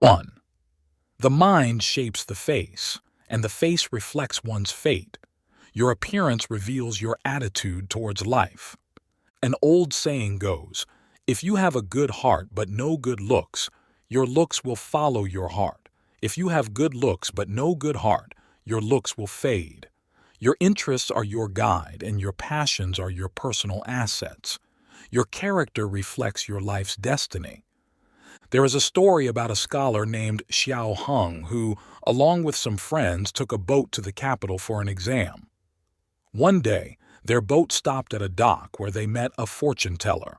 1. The mind shapes the face, and the face reflects one's fate. Your appearance reveals your attitude towards life. An old saying goes, if you have a good heart but no good looks, your looks will follow your heart. If you have good looks but no good heart, your looks will fade. Your interests are your guide, and your passions are your personal assets. Your character reflects your life's destiny. There is a story about a scholar named SUZHOU who, along with some friends, took a boat to the capital for an exam. One day, their boat stopped at a dock where they met a fortune teller.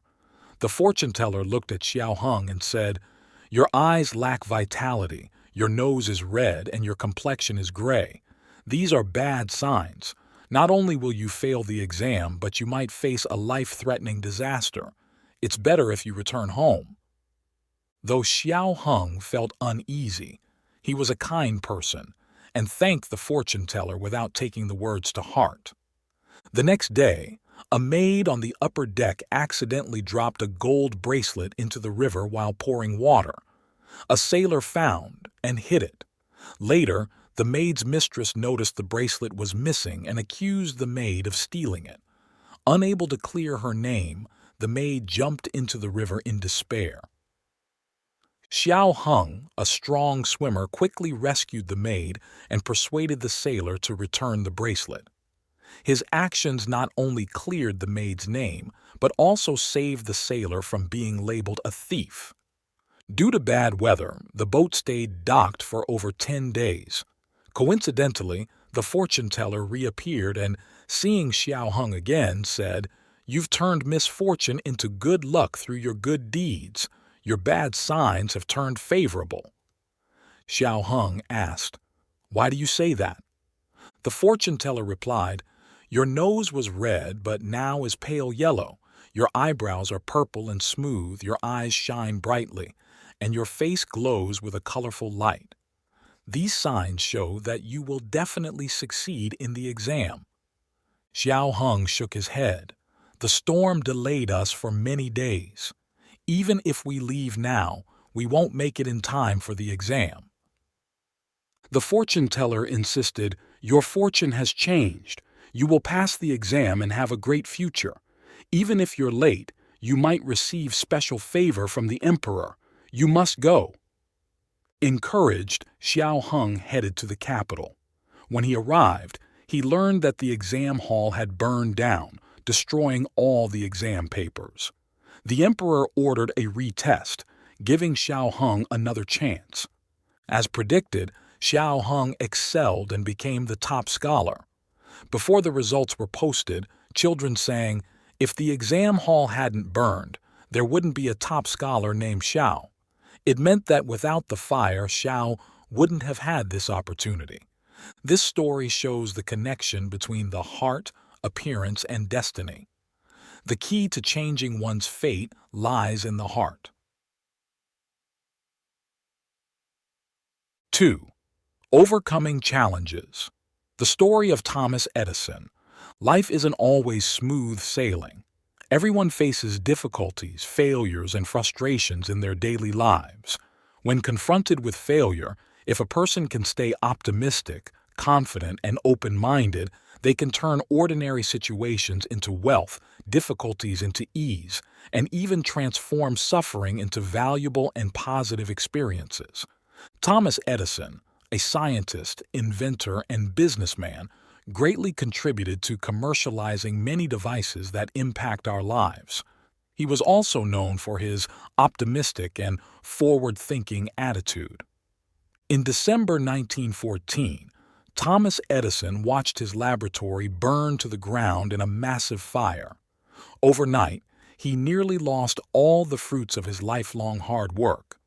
The fortune teller looked at SUZHOU and said, "Your eyes lack vitality, your nose is red, and your complexion is gray. These are bad signs. Not only will you fail the exam, but you might face a life-threatening disaster. It's better if you return home." Though SUZHOU felt uneasy, he was a kind person and thanked the fortune teller without taking the words to heart. The next day, a maid on the upper deck accidentally dropped a gold bracelet into the river while pouring water. A sailor found and hid it. Later, the maid's mistress noticed the bracelet was missing and accused the maid of stealing it. Unable to clear her name, the maid jumped into the river in despair. SUZHOU, a strong swimmer, quickly rescued the maid and persuaded the sailor to return the bracelet. His actions not only cleared the maid's name, but also saved the sailor from being labeled a thief. Due to bad weather, the boat stayed docked for over 10 days. Coincidentally, the fortune teller reappeared and, seeing SUZHOU again, said, "You've turned misfortune into good luck through your good deeds. Your bad signs have turned favorable." SUZHOU asked, "Why do you say that?" The fortune teller replied, "Your nose was red but now is pale yellow. Your eyebrows are purple and smooth, your eyes shine brightly, and your face glows with a colorful light. These signs show that you will definitely succeed in the exam." SUZHOU shook his head. "The storm delayed us for many days. Even if we leave now, we won't make it in time for the exam." The fortune teller insisted, "Your fortune has changed. You will pass the exam and have a great future. Even if you're late, you might receive special favor from the emperor. You must go." Encouraged, SUZHOU headed to the capital. When he arrived, he learned that the exam hall had burned down, destroying all the exam papers. The emperor ordered a retest, giving SUZHOU another chance. As predicted, SUZHOU excelled and became the top scholar. Before the results were posted, children sang, "If the exam hall hadn't burned, there wouldn't be a top scholar named Xiao." It meant that without the fire, Xiao wouldn't have had this opportunity. This story shows the connection between the heart, appearance, and destiny. The key to changing one's fate lies in the heart. 2. Overcoming challenges. The story of Thomas Edison. Life isn't always smooth sailing. Everyone faces difficulties, failures, and frustrations in their daily lives. When confronted with failure, if a person can stay optimistic, confident, and open-minded, they can turn ordinary situations into wealth, difficulties into ease, and even transform suffering into valuable and positive experiences. Thomas Edison, a scientist, inventor, and businessman, greatly contributed to commercializing many devices that impact our lives. He was also known for his optimistic and forward-thinking attitude. In December 1914, Thomas Edison watched his laboratory burn to the ground in a massive fire. Overnight, he nearly lost all the fruits of his lifelong hard work.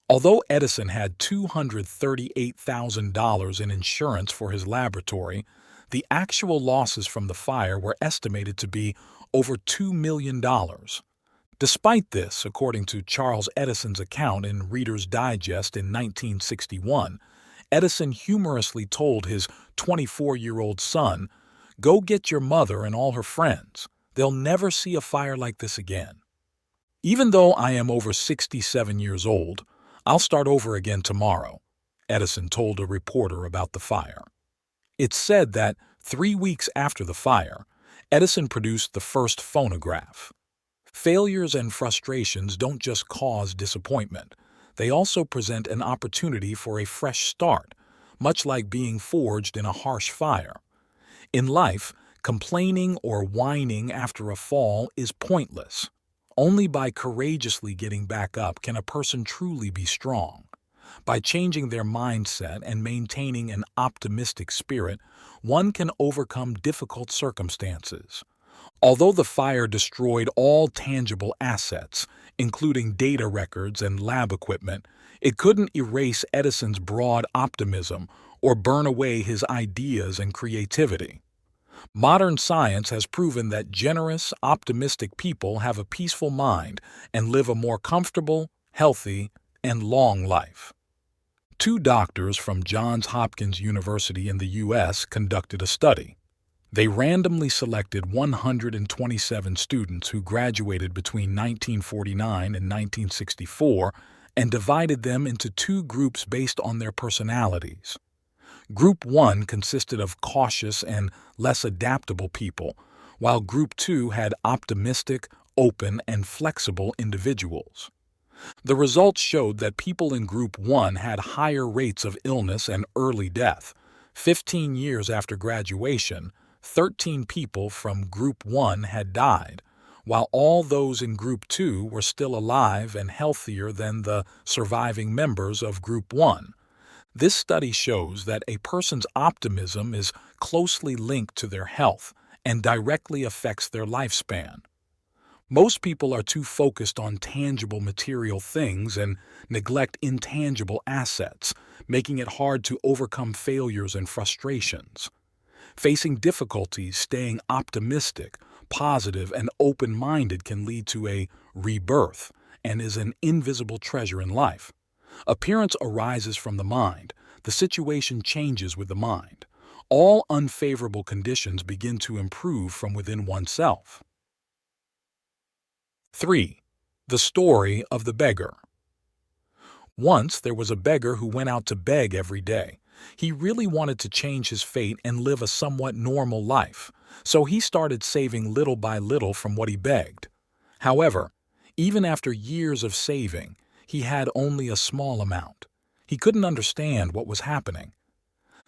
Although Edison had $238,000 in insurance for his laboratory, the actual losses from the fire were estimated to be over $2 million. Despite this, according to Charles Edison's account in Reader's Digest in 1961, Edison humorously told his 24-year-old son, "Go get your mother and all her friends. They'll never see a fire like this again." Even though I am over 67 years old, "I'll start over again tomorrow," Edison told a reporter about the fire. It's said that 3 weeks after the fire, Edison produced the first phonograph. Failures and frustrations don't just cause disappointment. They also present an opportunity for a fresh start, much like being forged in a harsh fire. In life, complaining or whining after a fall is pointless. Only by courageously getting back up can a person truly be strong. By changing their mindset and maintaining an optimistic spirit, one can overcome difficult circumstances. Although the fire destroyed all tangible assets, including data records and lab equipment, it couldn't erase Edison's broad optimism or burn away his ideas and creativity. Modern science has proven that generous, optimistic people have a peaceful mind and live a more comfortable, healthy, and long life. Two doctors from Johns Hopkins University in the U.S. conducted a study. They randomly selected 127 students who graduated between 1949 and 1964 and divided them into two groups based on their personalities. Group 1 consisted of cautious and less adaptable people, while Group 2 had optimistic, open, and flexible individuals. The results showed that people in Group 1 had higher rates of illness and early death. 15 years after graduation, 13 people from Group 1 had died, while all those in Group 2 were still alive and healthier than the surviving members of Group 1. This study shows that a person's optimism is closely linked to their health and directly affects their lifespan. Most people are too focused on tangible material things and neglect intangible assets, making it hard to overcome failures and frustrations. Facing difficulties, staying optimistic, positive, and open-minded can lead to a rebirth and is an invisible treasure in life. Appearance arises from the mind. The situation changes with the mind. All unfavorable conditions begin to improve from within oneself. 3. The story of the beggar. Once there was a beggar who went out to beg every day. He really wanted to change his fate and live a somewhat normal life, so he started saving little by little from what he begged. However, even after years of saving, he had only a small amount. He couldn't understand what was happening.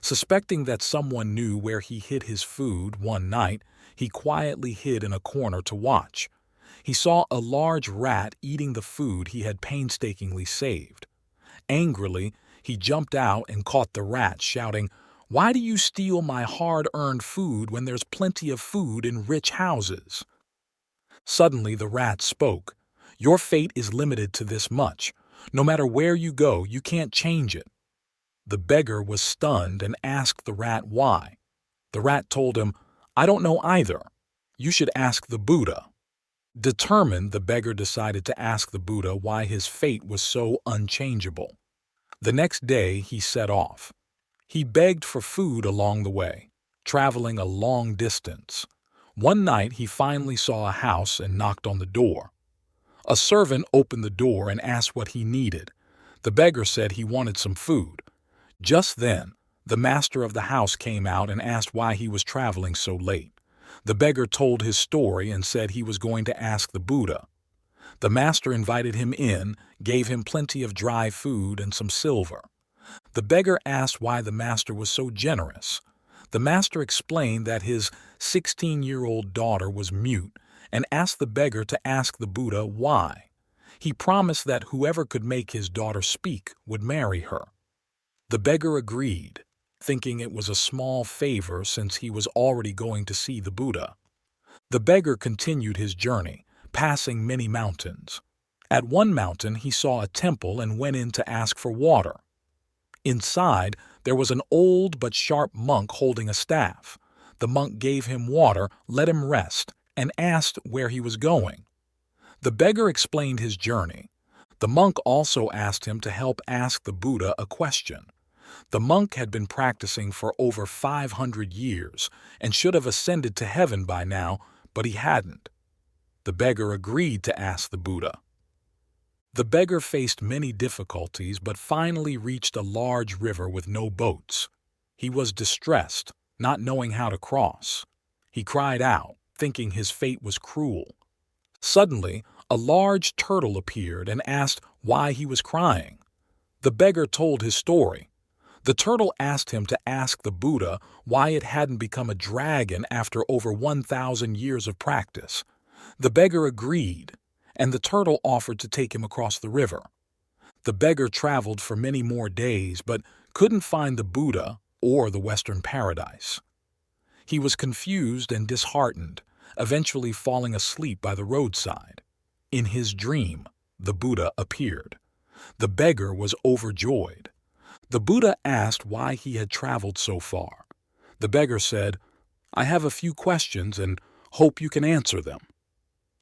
Suspecting that someone knew where he hid his food, one night, he quietly hid in a corner to watch. He saw a large rat eating the food he had painstakingly saved. Angrily, he jumped out and caught the rat, shouting, "Why do you steal my hard-earned food when there's plenty of food in rich houses?" Suddenly the rat spoke. "Your fate is limited to this much. No matter where you go, you can't change it." The beggar was stunned and asked the rat why. The rat told him, "I don't know either. You should ask the Buddha." Determined, the beggar decided to ask the Buddha why his fate was so unchangeable. The next day he set off. He begged for food along the way, traveling a long distance. One night he finally saw a house and knocked on the door. A servant opened the door and asked what he needed. The beggar said he wanted some food. Just then, the master of the house came out and asked why he was traveling so late. The beggar told his story and said he was going to ask the Buddha. The master invited him in, gave him plenty of dry food and some silver. The beggar asked why the master was so generous. The master explained that his 16-year-old daughter was mute and asked the beggar to ask the Buddha why. He promised that whoever could make his daughter speak would marry her. The beggar agreed, thinking it was a small favor since he was already going to see the Buddha. The beggar continued his journey, passing many mountains. At one mountain he saw a temple and went in to ask for water. Inside, there was an old but sharp monk holding a staff. The monk gave him water, let him rest, and asked where he was going. The beggar explained his journey. The monk also asked him to help ask the Buddha a question. The monk had been practicing for over 500 years and should have ascended to heaven by now, but he hadn't. The beggar agreed to ask the Buddha. The beggar faced many difficulties but finally reached a large river with no boats. He was distressed, not knowing how to cross. He cried out, thinking his fate was cruel. Suddenly, a large turtle appeared and asked why he was crying. The beggar told his story. The turtle asked him to ask the Buddha why it hadn't become a dragon after over 1,000 years of practice. The beggar agreed, and the turtle offered to take him across the river. The beggar traveled for many more days but couldn't find the Buddha or the Western paradise. He was confused and disheartened, eventually falling asleep by the roadside. In his dream, the Buddha appeared. The beggar was overjoyed. The Buddha asked why he had traveled so far. The beggar said, "I have a few questions and hope you can answer them."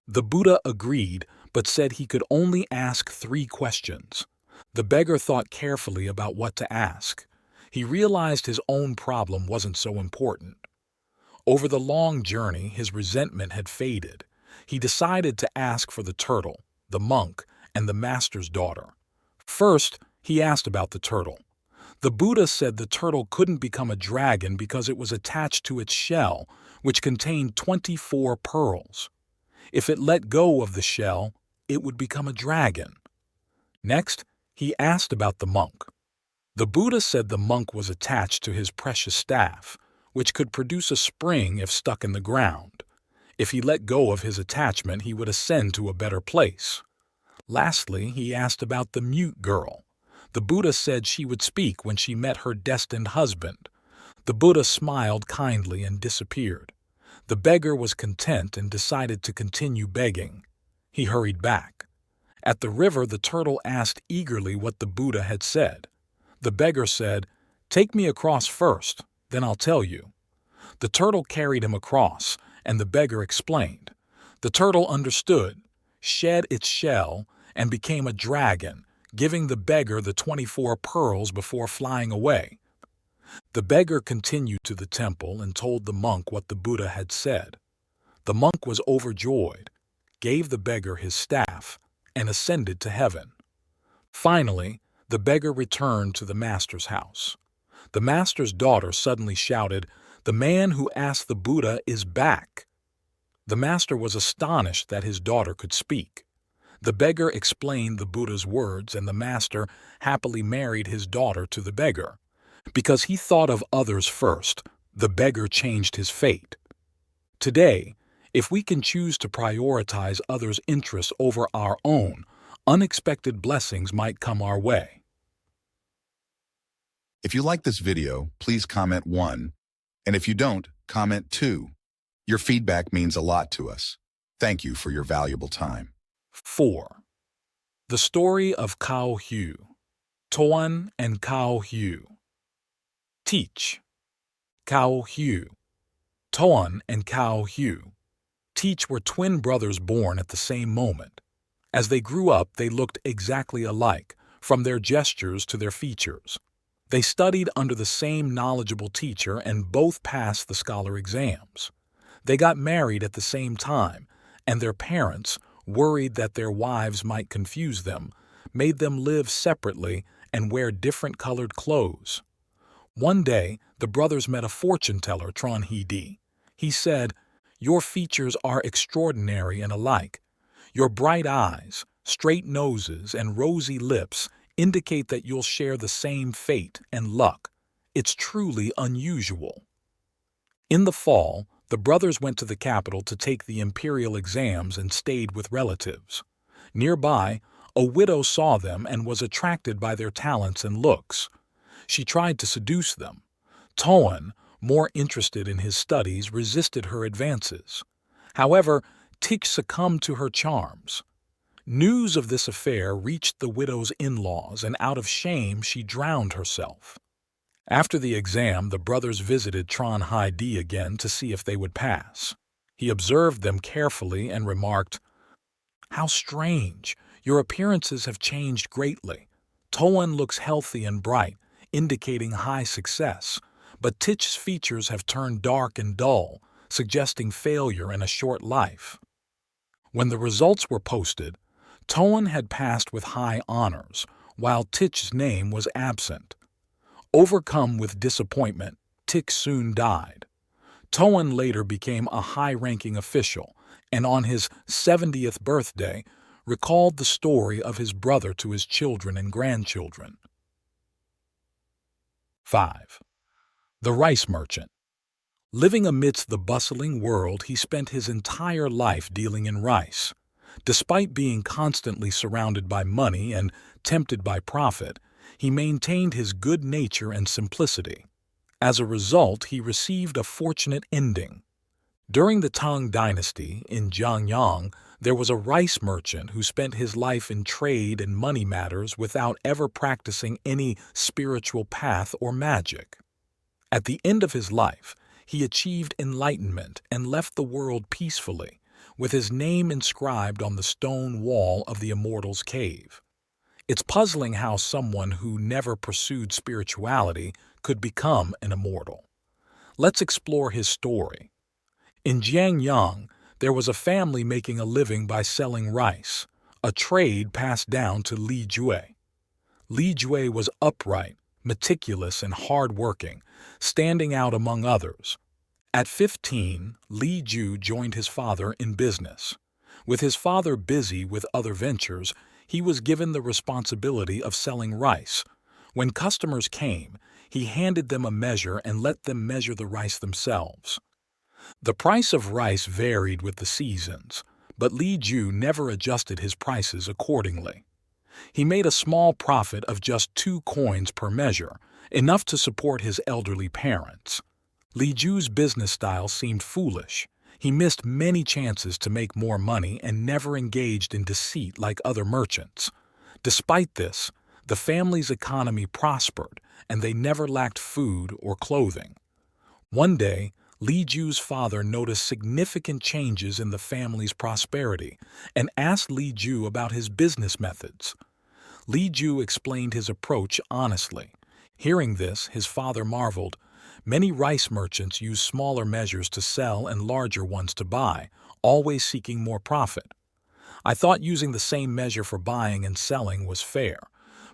The Buddha agreed, but said he could only ask 3 questions. The beggar thought carefully about what to ask. He realized his own problem wasn't so important. Over the long journey, his resentment had faded. He decided to ask for the turtle, the monk, and the master's daughter. First, he asked about the turtle. The Buddha said the turtle couldn't become a dragon because it was attached to its shell, which contained 24 pearls. If it let go of the shell, it would become a dragon. Next, he asked about the monk. The Buddha said the monk was attached to his precious staff, which could produce a spring if stuck in the ground. If he let go of his attachment, he would ascend to a better place. Lastly, he asked about the mute girl. The Buddha said she would speak when she met her destined husband. The Buddha smiled kindly and disappeared. The beggar was content and decided to continue begging. He hurried back. At the river, the turtle asked eagerly what the Buddha had said. The beggar said, "Take me across first, then I'll tell you." The turtle carried him across, and the beggar explained. The turtle understood, shed its shell, and became a dragon, giving the beggar the 24 pearls before flying away. The beggar continued to the temple and told the monk what the Buddha had said. The monk was overjoyed, gave the beggar his staff, and ascended to heaven. Finally, the beggar returned to the master's house. The master's daughter suddenly shouted, "The man who asked the Buddha is back." The master was astonished that his daughter could speak. The beggar explained the Buddha's words, and the master happily married his daughter to the beggar. Because he thought of others first, the beggar changed his fate. Today, if we can choose to prioritize others' interests over our own, unexpected blessings might come our way. If you like this video, please comment 1. And if you don't, comment 2. Your feedback means a lot to us. Thank you for your valuable time. 4. The story of HIEU, TOAN and HIEU. TICH, HIEU, TOAN and HIEU. TICH were twin brothers born at the same moment. As they grew up, they looked exactly alike, from their gestures to their features. They studied under the same knowledgeable teacher and both passed the scholar exams. They got married at the same time, and their parents, worried that their wives might confuse them, made them live separately and wear different colored clothes. One day, the brothers met a fortune teller, TŭNG. He said, "Your features are extraordinary and alike. Your bright eyes, straight noses, and rosy lips indicate that you'll share the same fate and luck. It's truly unusual." In the fall, the brothers went to the capital to take the imperial exams and stayed with relatives. Nearby, a widow saw them and was attracted by their talents and looks. She tried to seduce them. TOAN, more interested in his studies, resisted her advances. However, TICH succumbed to her charms. News of this affair reached the widow's in-laws, and out of shame she drowned herself. After the exam, the brothers visited TŭNG again to see if they would pass. He observed them carefully and remarked, "How strange! Your appearances have changed greatly. TOAN looks healthy and bright, indicating high success, but TICH's features have turned dark and dull, suggesting failure and a short life." When the results were posted, TOAN had passed with high honors, while TICH's name was absent. Overcome with disappointment, TICH soon died. TOAN later became a high-ranking official, and on his 70th birthday, recalled the story of his brother to his children and grandchildren. 5. The Rice Merchant. Living amidst the bustling world, he spent his entire life dealing in rice. Despite being constantly surrounded by money and tempted by profit, he maintained his good nature and simplicity. As a result, he received a fortunate ending. During the Tang dynasty in Jiangyang, there was a rice merchant who spent his life in trade and money matters without ever practicing any spiritual path or magic. At the end of his life, he achieved enlightenment and left the world peacefully, with his name inscribed on the stone wall of the Immortals' Cave. It's puzzling how someone who never pursued spirituality could become an immortal. Let's explore his story. In Jiangyang, there was a family making a living by selling rice, a trade passed down to Li Jue. Li Jue was upright, meticulous, and hard-working, standing out among others. At 15, Li Ju joined his father in business. With his father busy with other ventures, he was given the responsibility of selling rice. When customers came, he handed them a measure and let them measure the rice themselves. The price of rice varied with the seasons, but Li Ju never adjusted his prices accordingly. He made a small profit of just 2 coins per measure, enough to support his elderly parents. Li Ju's business style seemed foolish. He missed many chances to make more money and never engaged in deceit like other merchants. Despite this, the family's economy prospered, and they never lacked food or clothing. One day, Li Ju's father noticed significant changes in the family's prosperity and asked Li Ju about his business methods. Li Ju explained his approach honestly. Hearing this, his father marveled. Many rice merchants use smaller measures to sell and larger ones to buy, always seeking more profit. I thought using the same measure for buying and selling was fair,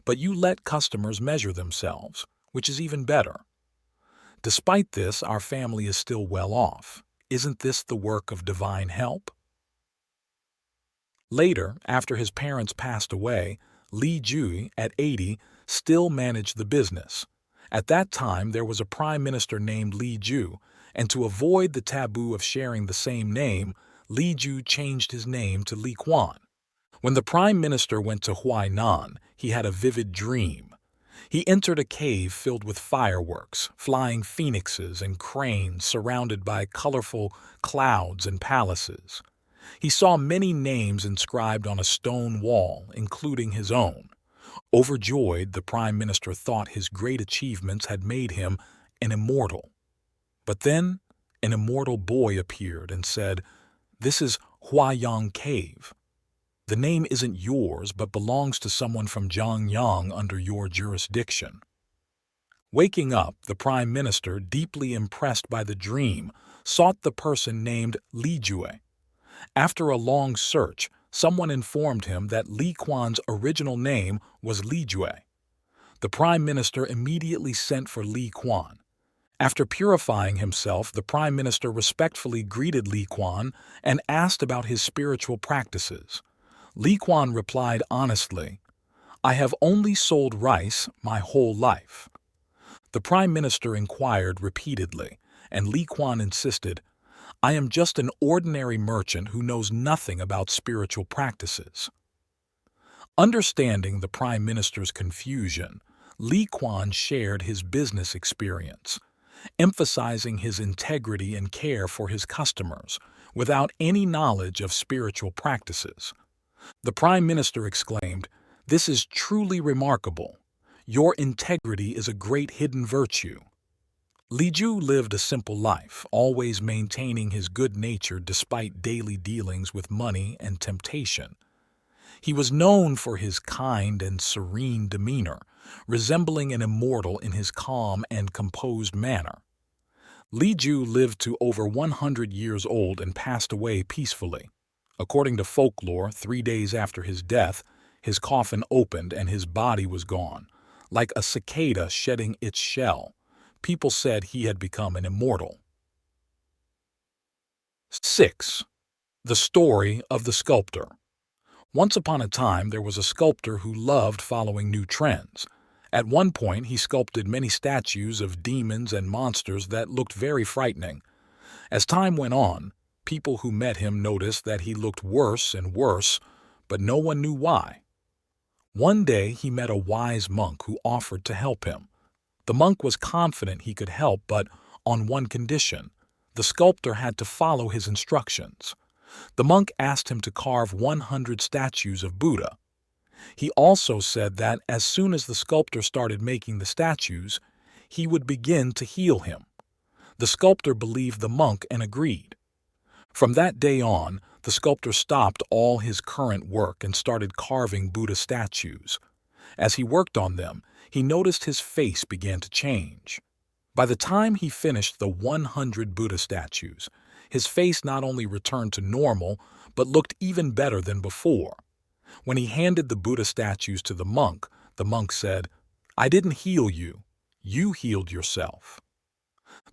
but you let customers measure themselves, which is even better. Despite this, our family is still well off. Isn't this the work of divine help? Later, after his parents passed away, Li Ju, at 80, still managed the business. At that time, there was a prime minister named Li Ju, and to avoid the taboo of sharing the same name, Li Ju changed his name to Li Quan. When the prime minister went to Huainan, he had a vivid dream. He entered a cave filled with fireworks, flying phoenixes and cranes surrounded by colorful clouds and palaces. He saw many names inscribed on a stone wall, including his own. Overjoyed, the prime minister thought his great achievements had made him an immortal. But then, an immortal boy appeared and said, "This is Huayang Cave. The name isn't yours, but belongs to someone from Jiangyang under your jurisdiction." Waking up, the prime minister, deeply impressed by the dream, sought the person named Li Jue. After a long search, someone informed him that Li Quan's original name was Li Jue. The prime minister immediately sent for Li Quan. After purifying himself, the prime minister respectfully greeted Li Quan and asked about his spiritual practices. Li Quan replied honestly, "I have only sold rice my whole life." The prime minister inquired repeatedly, and Li Quan insisted, "I am just an ordinary merchant who knows nothing about spiritual practices." Understanding the prime minister's confusion, Li Quan shared his business experience, emphasizing his integrity and care for his customers without any knowledge of spiritual practices. The prime minister exclaimed, "This is truly remarkable. Your integrity is a great hidden virtue." Li Ju lived a simple life, always maintaining his good nature despite daily dealings with money and temptation. He was known for his kind and serene demeanor, resembling an immortal in his calm and composed manner. Li Ju lived to over 100 years old and passed away peacefully. According to folklore, 3 days after his death, his coffin opened and his body was gone, like a cicada shedding its shell. People said he had become an immortal. 6. The story of the sculptor. Once upon a time, there was a sculptor who loved following new trends. At one point, he sculpted many statues of demons and monsters that looked very frightening. As time went on, people who met him noticed that he looked worse and worse, but no one knew why. One day, he met a wise monk who offered to help him. The monk was confident he could help, but on one condition: the sculptor had to follow his instructions. The monk asked him to carve 100 statues of Buddha. He also said that as soon as the sculptor started making the statues, he would begin to heal him. The sculptor believed the monk and agreed. From that day on, the sculptor stopped all his current work and started carving Buddha statues. As he worked on them, he noticed his face began to change. By the time he finished the 100 Buddha statues, his face not only returned to normal, but looked even better than before. When he handed the Buddha statues to the monk said, "I didn't heal you, you healed yourself."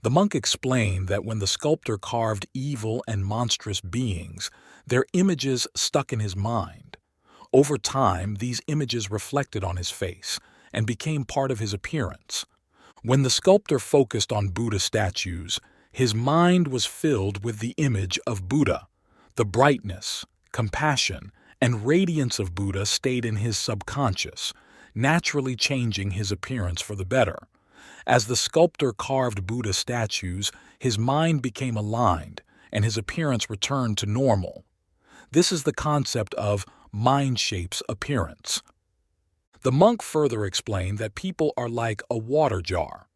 The monk explained that when the sculptor carved evil and monstrous beings, their images stuck in his mind. Over time, these images reflected on his face and became part of his appearance. When the sculptor focused on Buddha statues, his mind was filled with the image of Buddha. The brightness, compassion, and radiance of Buddha stayed in his subconscious, naturally changing his appearance for the better. As the sculptor carved Buddha statues, his mind became aligned and his appearance returned to normal. This is the concept of mind shapes appearance. The monk further explained that people are like a water jar.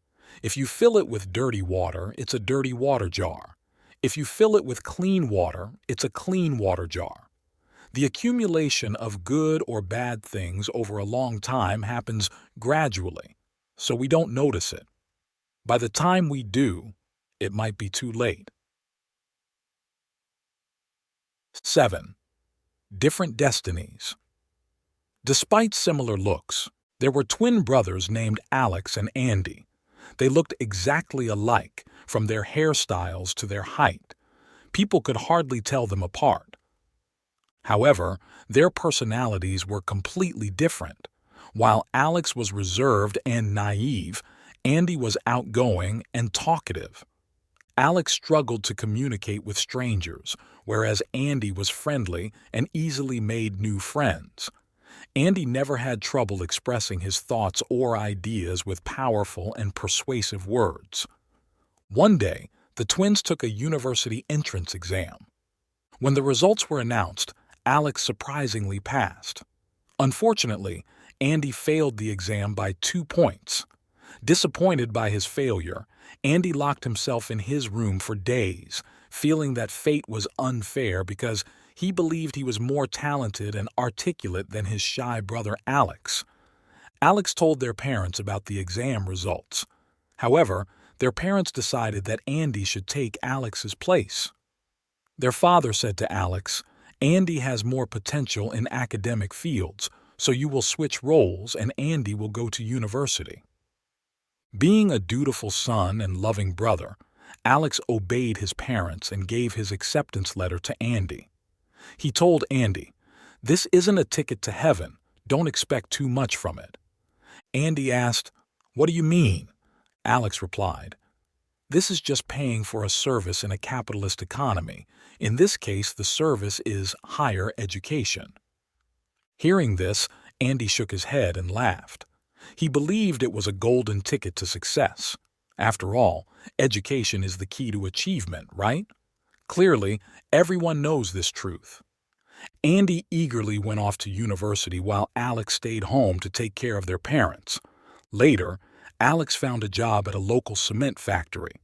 If you fill it with dirty water, it's a dirty water jar. If you fill it with clean water, it's a clean water jar. The accumulation of good or bad things over a long time happens gradually, so we don't notice it. By the time we do, it might be too late. 7. Different destinies. Despite similar looks, there were twin brothers named Alex and Andy. They looked exactly alike, from their hairstyles to their height. People could hardly tell them apart. However, their personalities were completely different. While Alex was reserved and naive, Andy was outgoing and talkative. Alex struggled to communicate with strangers, whereas Andy was friendly and easily made new friends. Andy never had trouble expressing his thoughts or ideas with powerful and persuasive words. One day, the twins took a university entrance exam. When the results were announced, Alex surprisingly passed. Unfortunately, Andy failed the exam by 2 points. Disappointed by his failure, Andy locked himself in his room for days, feeling that fate was unfair because he believed he was more talented and articulate than his shy brother Alex. Alex told their parents about the exam results. However, their parents decided that Andy should take Alex's place. Their father said to Alex, "Andy has more potential in academic fields, so you will switch roles and Andy will go to university." Being a dutiful son and loving brother, Alex obeyed his parents and gave his acceptance letter to Andy. He told Andy, "This isn't a ticket to heaven, don't expect too much from it." Andy asked, "What do you mean?" Alex replied, "This is just paying for a service in a capitalist economy. In this case, the service is higher education." Hearing this, Andy shook his head and laughed. He believed it was a golden ticket to success. After all, education is the key to achievement, right? Clearly, everyone knows this truth. Andy eagerly went off to university while Alex stayed home to take care of their parents. Later, Alex found a job at a local cement factory.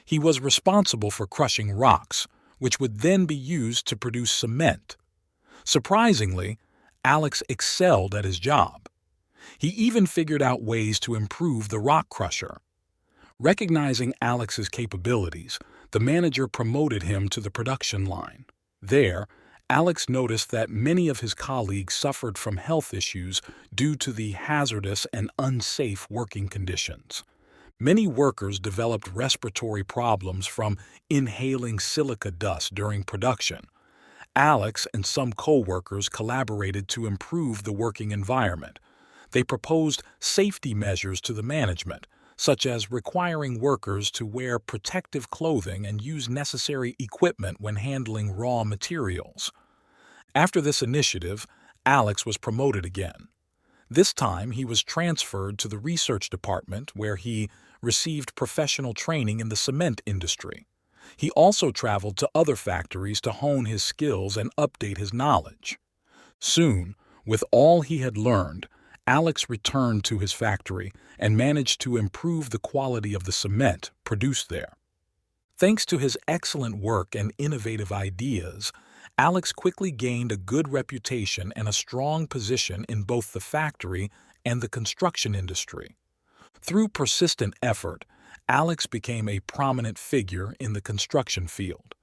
He was responsible for crushing rocks, which would then be used to produce cement. Surprisingly, Alex excelled at his job. He even figured out ways to improve the rock crusher. Recognizing Alex's capabilities, the manager promoted him to the production line. There, Alex noticed that many of his colleagues suffered from health issues due to the hazardous and unsafe working conditions. Many workers developed respiratory problems from inhaling silica dust during production. Alex and some co-workers collaborated to improve the working environment. They proposed safety measures to the management, such as requiring workers to wear protective clothing and use necessary equipment when handling raw materials. After this initiative, Alex was promoted again. This time, he was transferred to the research department where he received professional training in the cement industry. He also traveled to other factories to hone his skills and update his knowledge. Soon, with all he had learned, Alex returned to his factory and managed to improve the quality of the cement produced there. Thanks to his excellent work and innovative ideas, Alex quickly gained a good reputation and a strong position in both the factory and the construction industry. Through persistent effort, Alex became a prominent figure in the construction field.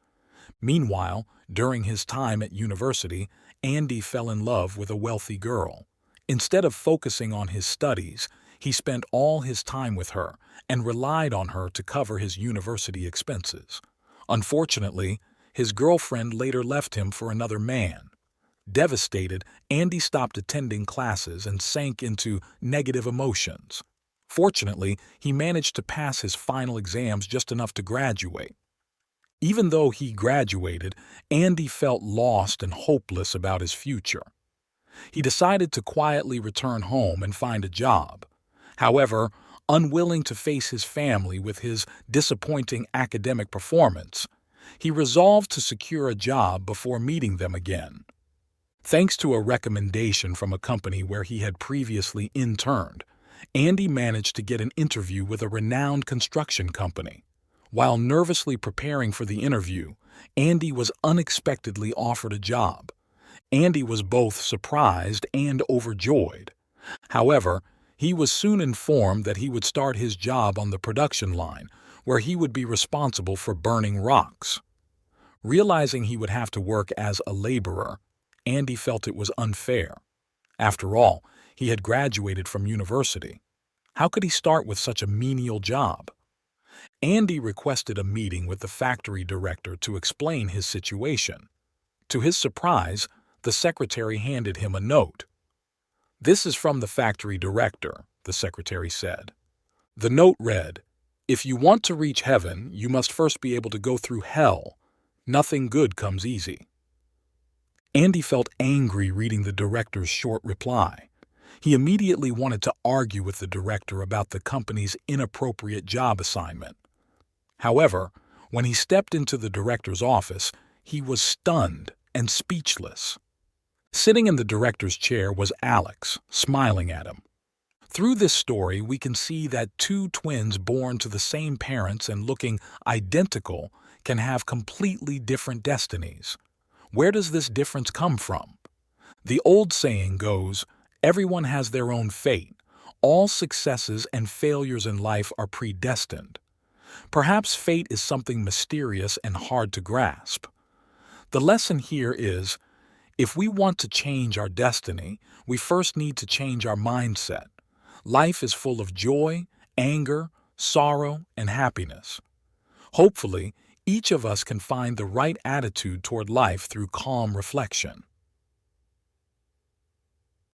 Meanwhile, during his time at university, Andy fell in love with a wealthy girl. Instead of focusing on his studies, he spent all his time with her and relied on her to cover his university expenses. Unfortunately, his girlfriend later left him for another man. Devastated, Andy stopped attending classes and sank into negative emotions. Fortunately, he managed to pass his final exams just enough to graduate. Even though he graduated, Andy felt lost and hopeless about his future. He decided to quietly return home and find a job. However, unwilling to face his family with his disappointing academic performance, he resolved to secure a job before meeting them again. Thanks to a recommendation from a company where he had previously interned, Andy managed to get an interview with a renowned construction company. While nervously preparing for the interview, Andy was unexpectedly offered a job. Andy was both surprised and overjoyed. However, he was soon informed that he would start his job on the production line, where he would be responsible for burning rocks. Realizing he would have to work as a laborer, Andy felt it was unfair. After all, he had graduated from university. How could he start with such a menial job? Andy requested a meeting with the factory director to explain his situation. To his surprise, the secretary handed him a note. "This is from the factory director," the secretary said. The note read, "If you want to reach heaven, you must first be able to go through hell. Nothing good comes easy." Andy felt angry reading the director's short reply. He immediately wanted to argue with the director about the company's inappropriate job assignment. However, when he stepped into the director's office, he was stunned and speechless. Sitting in the director's chair was Alex, smiling at him. Through this story, we can see that two twins born to the same parents and looking identical can have completely different destinies. Where does this difference come from? The old saying goes, "Everyone has their own fate. All successes and failures in life are predestined." Perhaps fate is something mysterious and hard to grasp. The lesson here is, if we want to change our destiny, we first need to change our mindset. Life is full of joy, anger, sorrow, and happiness. Hopefully, each of us can find the right attitude toward life through calm reflection.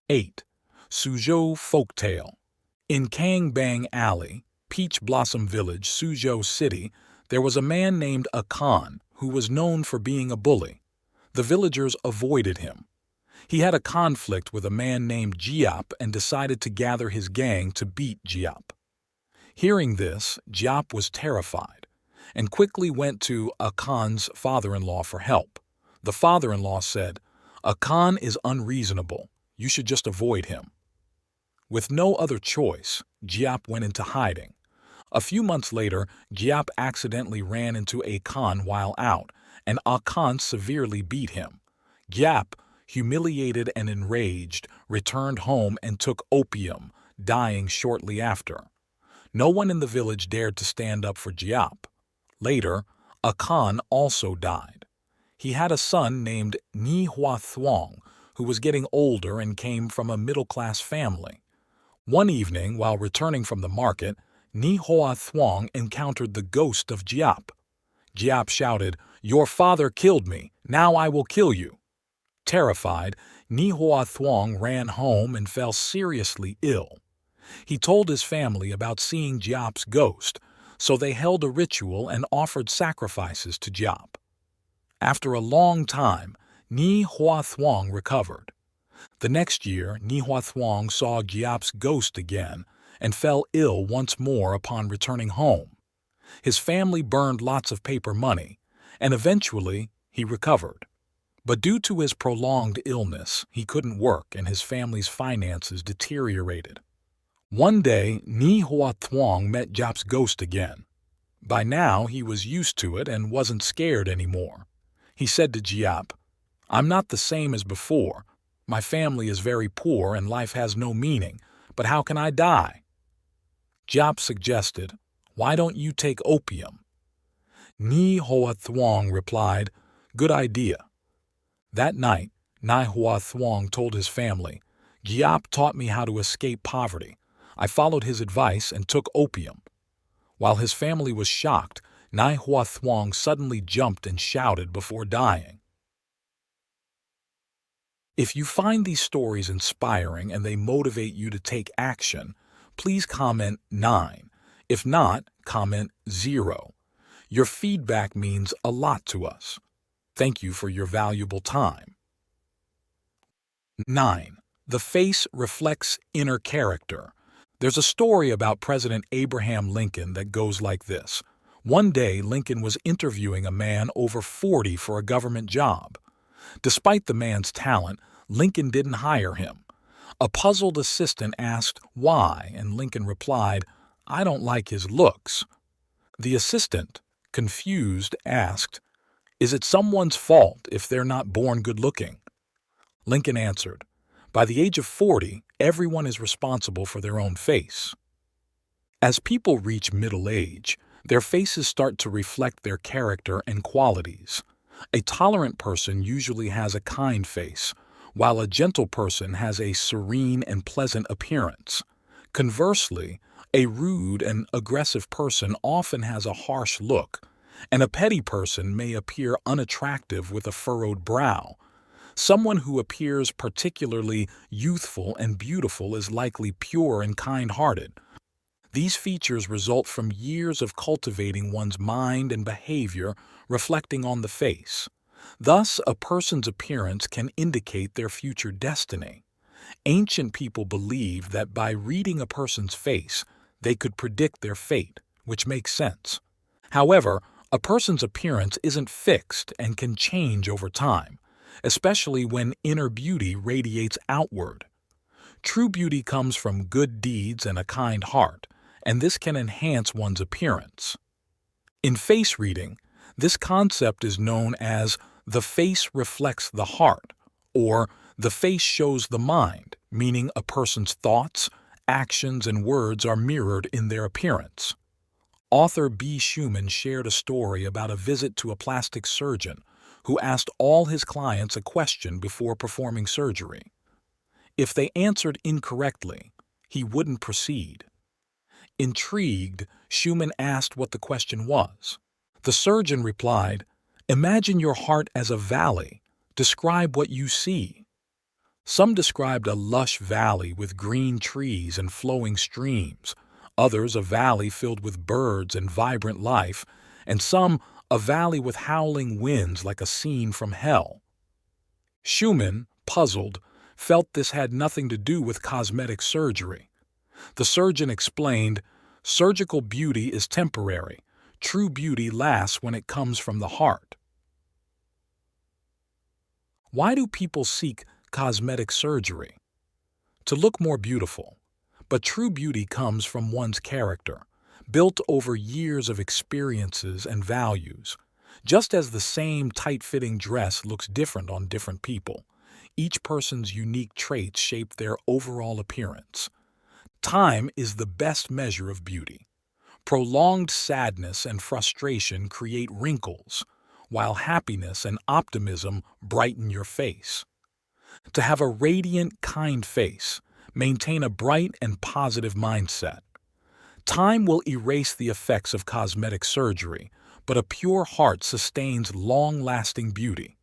8. SUZHOU Folktale. In Kangbang Alley, Peach Blossom Village, Suzhou City, there was a man named Akan who was known for being a bully. The villagers avoided him. He had a conflict with a man named Jiap and decided to gather his gang to beat Jiap. Hearing this, Jiap was terrified and quickly went to Akan's father-in-law for help. The father-in-law said, "Akan is unreasonable. You should just avoid him." With no other choice, Jiap went into hiding. A few months later, Jiap accidentally ran into Akan while out, and Akan severely beat him. Jiap, humiliated and enraged, returned home and took opium, dying shortly after. No one in the village dared to stand up for Jiap. Later, Akan also died. He had a son named Ni Hua Thuong, who was getting older and came from a middle-class family. One evening, while returning from the market, Ni Hua Thuong encountered the ghost of Giap. Giap shouted, "Your father killed me, now I will kill you." Terrified, Ni Hua Thuong ran home and fell seriously ill. He told his family about seeing Giap's ghost, so they held a ritual and offered sacrifices to Giap. After a long time, Ni Hua Thuong recovered. The next year, Ni Hua Thuong saw Giap's ghost again and fell ill once more upon returning home. His family burned lots of paper money, and eventually he recovered. But due to his prolonged illness, he couldn't work and his family's finances deteriorated. One day, Ni Hua Thuong met Giap's ghost again. By now, he was used to it and wasn't scared anymore. He said to Giap, "I'm not the same as before. My family is very poor and life has no meaning, but how can I die?" Giap suggested, "Why don't you take opium?" Ni Hua Thuong replied, "Good idea." That night, Ni Hua Thuong told his family, "Giap taught me how to escape poverty. I followed his advice and took opium." While his family was shocked, Ni Hua Thuong suddenly jumped and shouted before dying. If you find these stories inspiring and they motivate you to take action, please comment 9. If not, comment 0. Your feedback means a lot to us. Thank you for your valuable time. 9. The face reflects inner character. There's a story about President Abraham Lincoln that goes like this. One day, Lincoln was interviewing a man over 40 for a government job. Despite the man's talent, Lincoln didn't hire him. A puzzled assistant asked why, and Lincoln replied, "I don't like his looks." The assistant, confused, asked, "Is it someone's fault if they're not born good-looking?" Lincoln answered, "By the age of 40, everyone is responsible for their own face." As people reach middle age, their faces start to reflect their character and qualities. A tolerant person usually has a kind face, while a gentle person has a serene and pleasant appearance. Conversely, a rude and aggressive person often has a harsh look, and a petty person may appear unattractive with a furrowed brow. Someone who appears particularly youthful and beautiful is likely pure and kind-hearted. These features result from years of cultivating one's mind and behavior reflecting on the face. Thus, a person's appearance can indicate their future destiny. Ancient people believed that by reading a person's face, they could predict their fate, which makes sense. However, a person's appearance isn't fixed and can change over time, especially when inner beauty radiates outward. True beauty comes from good deeds and a kind heart, and this can enhance one's appearance. In face reading, this concept is known as the face reflects the heart, or the face shows the mind, meaning a person's thoughts, actions, and words are mirrored in their appearance. Author B. Schumann shared a story about a visit to a plastic surgeon who asked all his clients a question before performing surgery. If they answered incorrectly, he wouldn't proceed. Intrigued, Schumann asked what the question was. The surgeon replied, "Imagine your heart as a valley. Describe what you see." Some described a lush valley with green trees and flowing streams, others a valley filled with birds and vibrant life, and some a valley with howling winds like a scene from hell. Schumann, puzzled, felt this had nothing to do with cosmetic surgery. The surgeon explained, "Surgical beauty is temporary. True beauty lasts when it comes from the heart." Why do people seek cosmetic surgery? To look more beautiful. But true beauty comes from one's character, built over years of experiences and values. Just as the same tight-fitting dress looks different on different people, each person's unique traits shape their overall appearance. Time is the best measure of beauty. Prolonged sadness and frustration create wrinkles, while happiness and optimism brighten your face. To have a radiant, kind face, maintain a bright and positive mindset. Time will erase the effects of cosmetic surgery, but a pure heart sustains long-lasting beauty.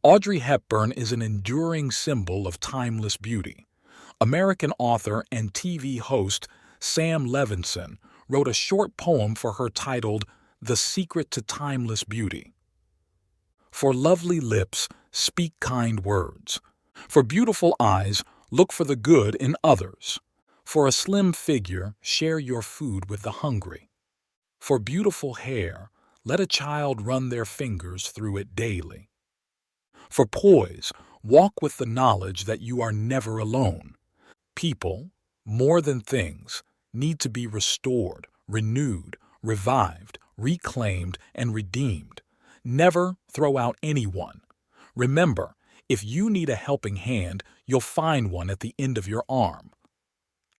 Audrey Hepburn is an enduring symbol of timeless beauty. American author and TV host Sam Levinson wrote a short poem for her titled The Secret to Timeless Beauty. For lovely lips, speak kind words. For beautiful eyes, look for the good in others. For a slim figure, share your food with the hungry. For beautiful hair, let a child run their fingers through it daily. For poise, walk with the knowledge that you are never alone. People, more than things, need to be restored, renewed, revived, reclaimed, and redeemed. Never throw out anyone. Remember, if you need a helping hand, you'll find one at the end of your arm.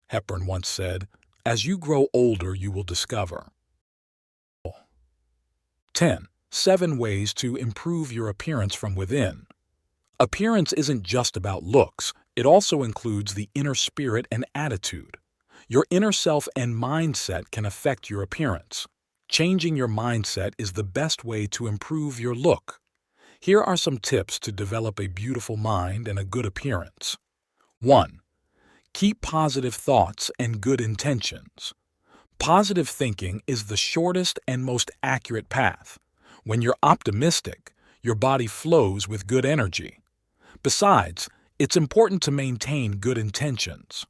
Hepburn once said, "As you grow older, you will discover." 10. 7 ways to improve your appearance from within. Appearance isn't just about looks, it also includes the inner spirit and attitude. Your inner self and mindset can affect your appearance. Changing your mindset is the best way to improve your look. Here are some tips to develop a beautiful mind and a good appearance. 1. Keep positive thoughts and good intentions. Positive thinking is the shortest and most accurate path. When you're optimistic, your body flows with good energy. Besides, it's important to maintain good intentions.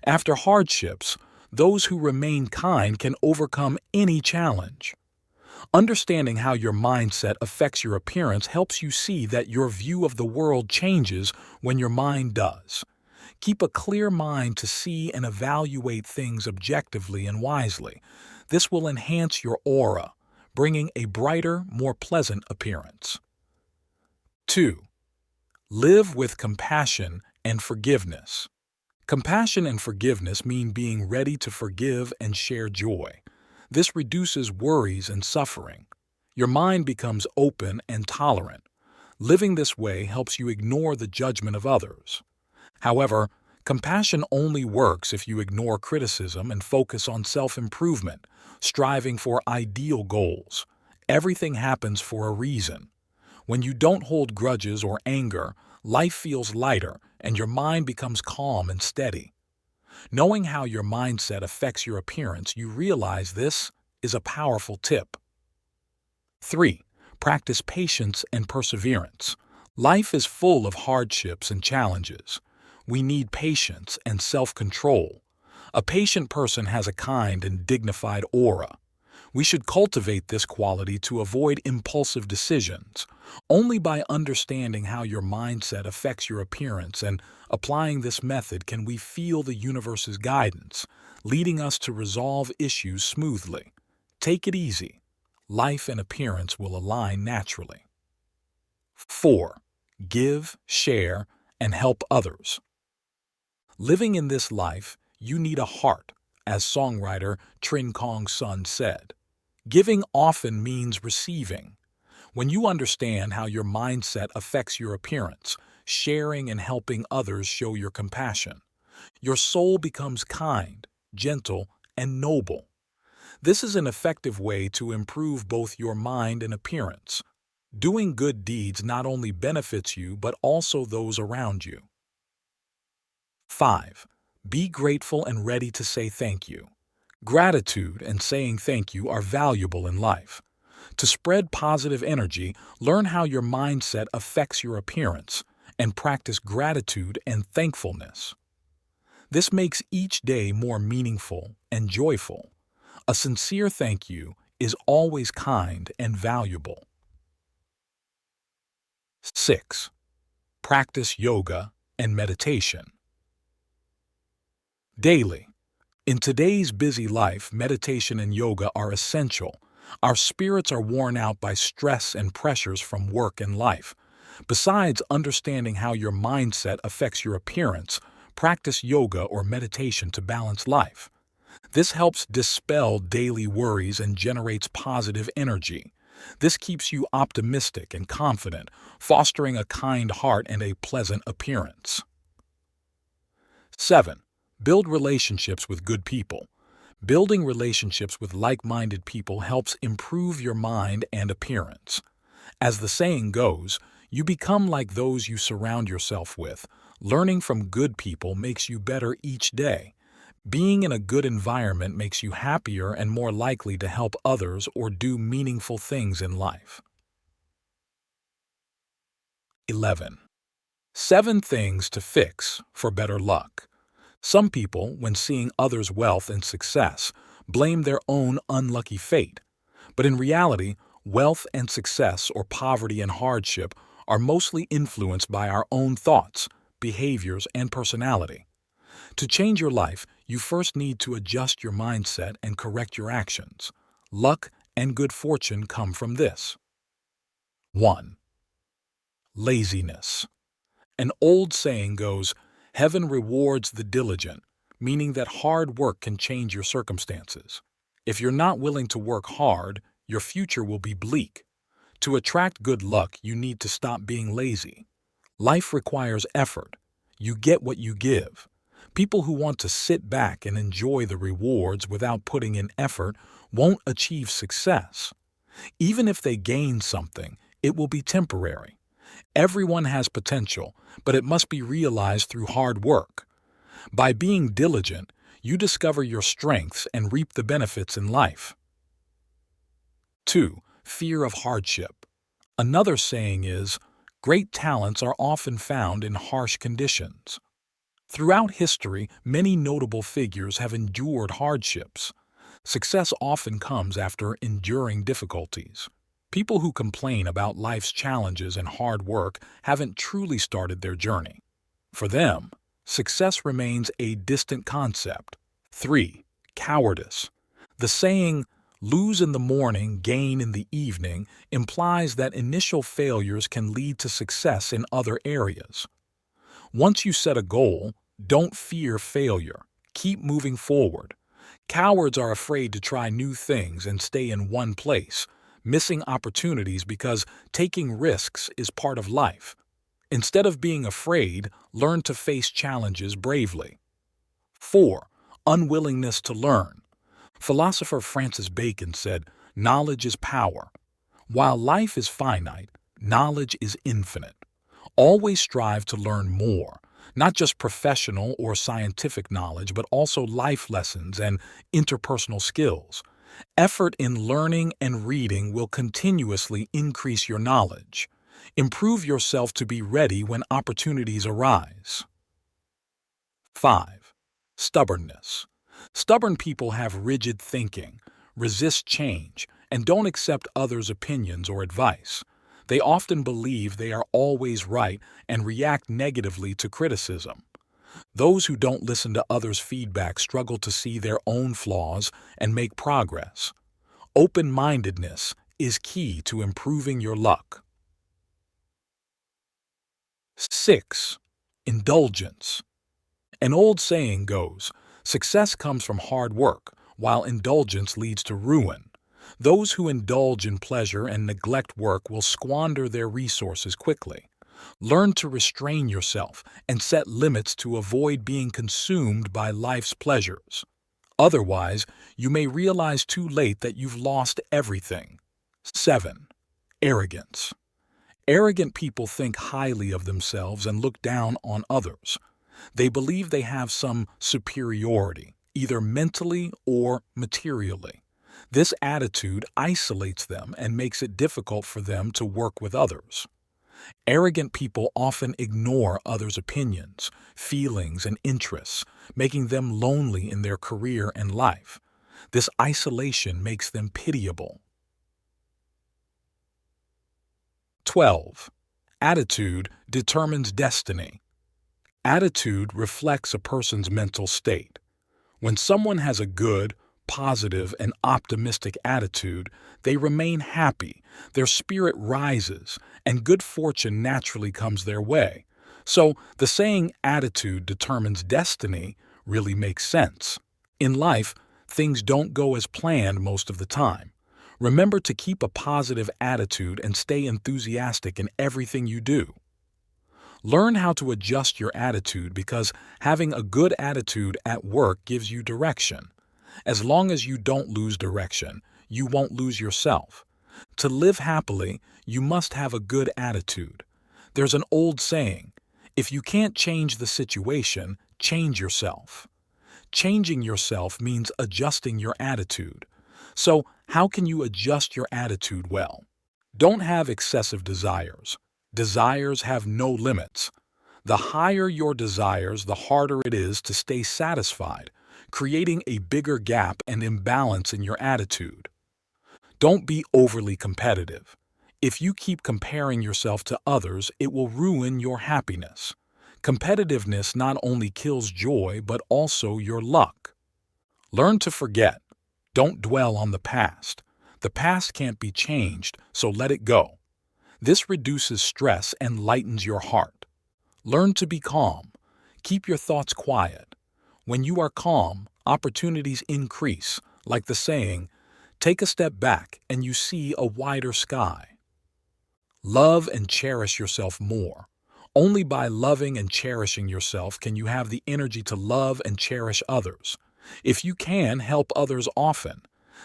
After hardships, those who remain kind can overcome any challenge. Understanding how your mindset affects your appearance helps you see that your view of the world changes when your mind does. Keep a clear mind to see and evaluate things objectively and wisely. This will enhance your aura, bringing a brighter, more pleasant appearance. 2. Live with compassion and forgiveness. Compassion and forgiveness mean being ready to forgive and share joy. This reduces worries and suffering. Your mind becomes open and tolerant. Living this way helps you ignore the judgment of others. However, compassion only works if you ignore criticism and focus on self-improvement, striving for ideal goals. Everything happens for a reason. When you don't hold grudges or anger, life feels lighter and your mind becomes calm and steady. Knowing how your mindset affects your appearance, you realize this is a powerful tip. 3. Practice patience and perseverance. Life is full of hardships and challenges. We need patience and self-control. A patient person has a kind and dignified aura. We should cultivate this quality to avoid impulsive decisions. Only by understanding how your mindset affects your appearance and applying this method can we feel the universe's guidance, leading us to resolve issues smoothly. Take it easy. Life and appearance will align naturally. 4. Give, share, and help others. Living in this life, you need a heart, as songwriter TŭNG said. Giving often means receiving. When you understand how your mindset affects your appearance, sharing and helping others show your compassion. Your soul becomes kind, gentle, and noble. This is an effective way to improve both your mind and appearance. Doing good deeds not only benefits you but also those around you. 5. Be grateful and ready to say thank you. Gratitude and saying thank you are valuable in life. To spread positive energy, learn how your mindset affects your appearance and practice gratitude and thankfulness. This makes each day more meaningful and joyful. A sincere thank you is always kind and valuable. 6. Practice yoga and meditation. Daily. In today's busy life, meditation and yoga are essential. Our spirits are worn out by stress and pressures from work and life. Besides understanding how your mindset affects your appearance, practice yoga or meditation to balance life. This helps dispel daily worries and generates positive energy. This keeps you optimistic and confident, fostering a kind heart and a pleasant appearance. 7. Build relationships with good people. Building relationships with like-minded people helps improve your mind and appearance. As the saying goes, you become like those you surround yourself with. Learning from good people makes you better each day. Being in a good environment makes you happier and more likely to help others or do meaningful things in life. 11. 7 things to fix for better luck. Some people, when seeing others' wealth and success, blame their own unlucky fate. But in reality, wealth and success or poverty and hardship are mostly influenced by our own thoughts, behaviors, and personality. To change your life, you first need to adjust your mindset and correct your actions. Luck and good fortune come from this. 1. Laziness. An old saying goes, "Heaven rewards the diligent," meaning that hard work can change your circumstances. If you're not willing to work hard, your future will be bleak. To attract good luck, you need to stop being lazy. Life requires effort. You get what you give. People who want to sit back and enjoy the rewards without putting in effort won't achieve success. Even if they gain something, it will be temporary. Everyone has potential, but it must be realized through hard work. By being diligent, you discover your strengths and reap the benefits in life. 2. Fear of hardship. Another saying is, "Great talents are often found in harsh conditions." Throughout history, many notable figures have endured hardships. Success often comes after enduring difficulties. People who complain about life's challenges and hard work haven't truly started their journey. For them, success remains a distant concept. 3. Cowardice. The saying, "Lose in the morning, gain in the evening," implies that initial failures can lead to success in other areas. Once you set a goal, don't fear failure. Keep moving forward. Cowards are afraid to try new things and stay in one place, missing opportunities because taking risks is part of life. Instead of being afraid, learn to face challenges bravely. 4. Unwillingness to learn. Philosopher Francis Bacon said, "Knowledge is power." While life is finite, knowledge is infinite. Always strive to learn more, not just professional or scientific knowledge, but also life lessons and interpersonal skills. Effort in learning and reading will continuously increase your knowledge. Improve yourself to be ready when opportunities arise. 5. Stubbornness. Stubborn people have rigid thinking, resist change, and don't accept others' opinions or advice. They often believe they are always right and react negatively to criticism. Those who don't listen to others' feedback struggle to see their own flaws and make progress. Open-mindedness is key to improving your luck. 6. Indulgence. An old saying goes, "Success comes from hard work, while indulgence leads to ruin." Those who indulge in pleasure and neglect work will squander their resources quickly. Learn to restrain yourself and set limits to avoid being consumed by life's pleasures. Otherwise, you may realize too late that you've lost everything. 7. Arrogance. Arrogant people think highly of themselves and look down on others. They believe they have some superiority, either mentally or materially. This attitude isolates them and makes it difficult for them to work with others. Arrogant people often ignore others' opinions, feelings, and interests, making them lonely in their career and life. This isolation makes them pitiable. 12. Attitude determines destiny. Attitude reflects a person's mental state. When someone has a good, positive, and optimistic attitude, they remain happy, their spirit rises, and good fortune naturally comes their way. So, the saying "attitude determines destiny" really makes sense. In life, things don't go as planned most of the time. Remember to keep a positive attitude and stay enthusiastic in everything you do. Learn how to adjust your attitude because having a good attitude at work gives you direction. As long as you don't lose direction, you won't lose yourself. To live happily, you must have a good attitude. There's an old saying, if you can't change the situation, change yourself. Changing yourself means adjusting your attitude. So, how can you adjust your attitude well? Don't have excessive desires. Desires have no limits. The higher your desires, the harder it is to stay satisfied, creating a bigger gap and imbalance in your attitude. Don't be overly competitive. If you keep comparing yourself to others, it will ruin your happiness. Competitiveness not only kills joy, but also your luck. Learn to forget. Don't dwell on the past. The past can't be changed, so let it go. This reduces stress and lightens your heart. Learn to be calm. Keep your thoughts quiet. When you are calm, opportunities increase, like the saying, take a step back and you see a wider sky. Love and cherish yourself more. Only by loving and cherishing yourself can you have the energy to love and cherish others. If you can, help others often.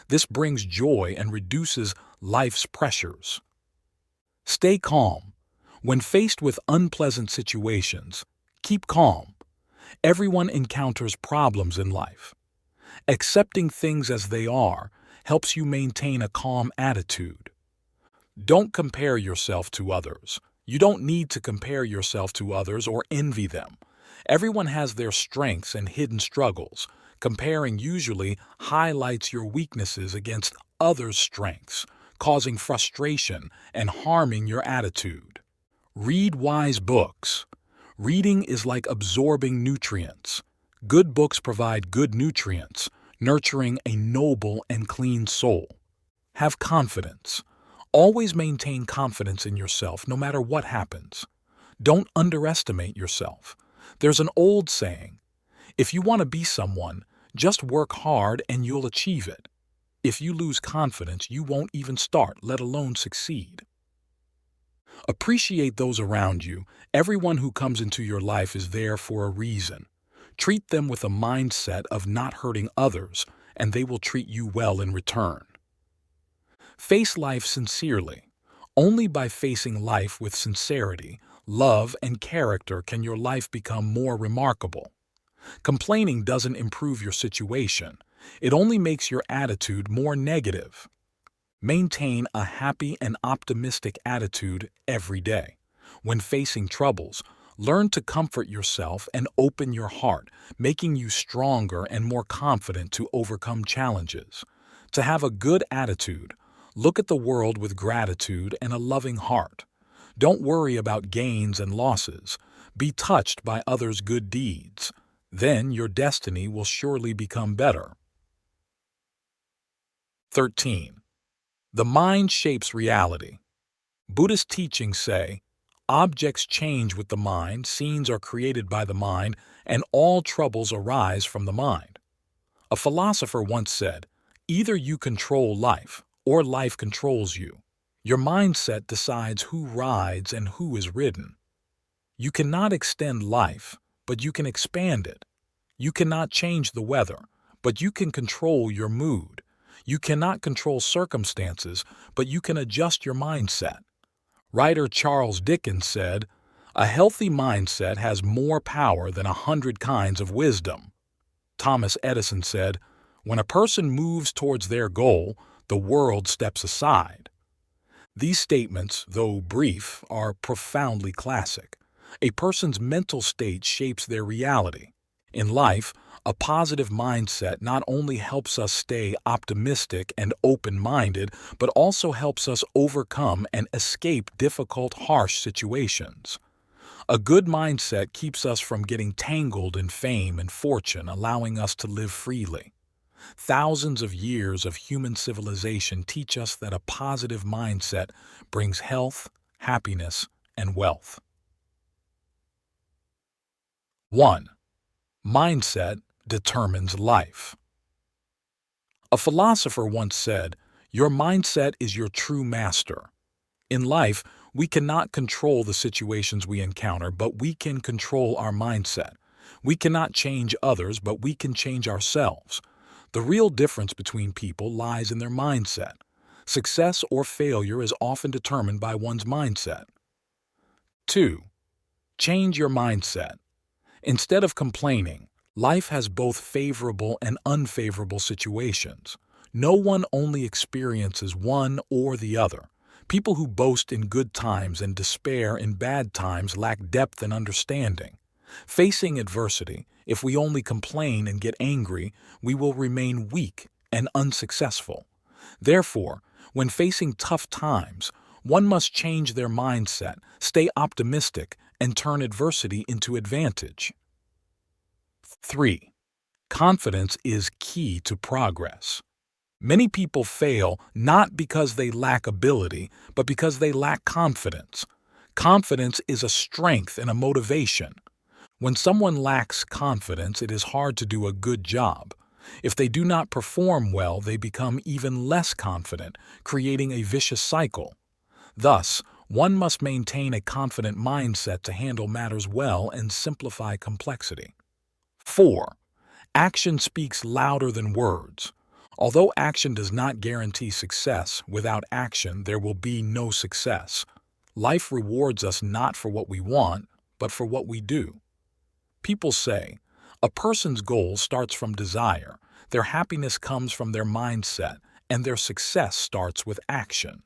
This brings joy and reduces life's pressures. Stay calm. When faced with unpleasant situations, keep calm. Everyone encounters problems in life. Accepting things as they are helps you maintain a calm attitude. Don't compare yourself to others. You don't need to compare yourself to others or envy them. Everyone has their strengths and hidden struggles. Comparing usually highlights your weaknesses against others' strengths, causing frustration and harming your attitude. Read wise books. Reading is like absorbing nutrients. Good books provide good nutrients, nurturing a noble and clean soul. Have confidence. Always maintain confidence in yourself no matter what happens. Don't underestimate yourself. There's an old saying, if you want to be someone, just work hard and you'll achieve it. If you lose confidence, you won't even start, let alone succeed. Appreciate those around you. Everyone who comes into your life is there for a reason. Treat them with a mindset of not hurting others, and they will treat you well in return. Face life sincerely. Only by facing life with sincerity, love, and character can your life become more remarkable. Complaining doesn't improve your situation. It only makes your attitude more negative. Maintain a happy and optimistic attitude every day. When facing troubles, learn to comfort yourself and open your heart, making you stronger and more confident to overcome challenges. To have a good attitude, look at the world with gratitude and a loving heart. Don't worry about gains and losses. Be touched by others' good deeds. Then your destiny will surely become better. 13. The mind shapes reality. Buddhist teachings say, objects change with the mind, scenes are created by the mind, and all troubles arise from the mind. A philosopher once said, either you control life, or life controls you. Your mindset decides who rides and who is ridden. You cannot extend life, but you can expand it. You cannot change the weather, but you can control your mood. You cannot control circumstances, but you can adjust your mindset. Writer Charles Dickens said, a healthy mindset has more power than 100 kinds of wisdom. Thomas Edison said, when a person moves towards their goal, the world steps aside. These statements, though brief, are profoundly classic. A person's mental state shapes their reality. In life, a positive mindset not only helps us stay optimistic and open-minded, but also helps us overcome and escape difficult, harsh situations. A good mindset keeps us from getting tangled in fame and fortune, allowing us to live freely. Thousands of years of human civilization teach us that a positive mindset brings health, happiness, and wealth. 1. Mindset determines life. A philosopher once said, Your mindset is your true master. In life, we cannot control the situations we encounter, but we can control our mindset. We cannot change others, but we can change ourselves. The real difference between people lies in their mindset. Success or failure is often determined by one's mindset. 2. Change your mindset. Instead of complaining, life has both favorable and unfavorable situations. No one only experiences one or the other. People who boast in good times and despair in bad times lack depth and understanding. Facing adversity, if we only complain and get angry, we will remain weak and unsuccessful. Therefore, when facing tough times, one must change their mindset, stay optimistic, and turn adversity into advantage. 3. Confidence is key to progress. Many people fail not because they lack ability, but because they lack confidence. Confidence is a strength and a motivation. When someone lacks confidence, it is hard to do a good job. If they do not perform well, they become even less confident, creating a vicious cycle. Thus, one must maintain a confident mindset to handle matters well and simplify complexity. 4. Action speaks louder than words. Although action does not guarantee success, without action there will be no success. Life rewards us not for what we want, but for what we do. People say, a person's goal starts from desire, their happiness comes from their mindset, and their success starts with action.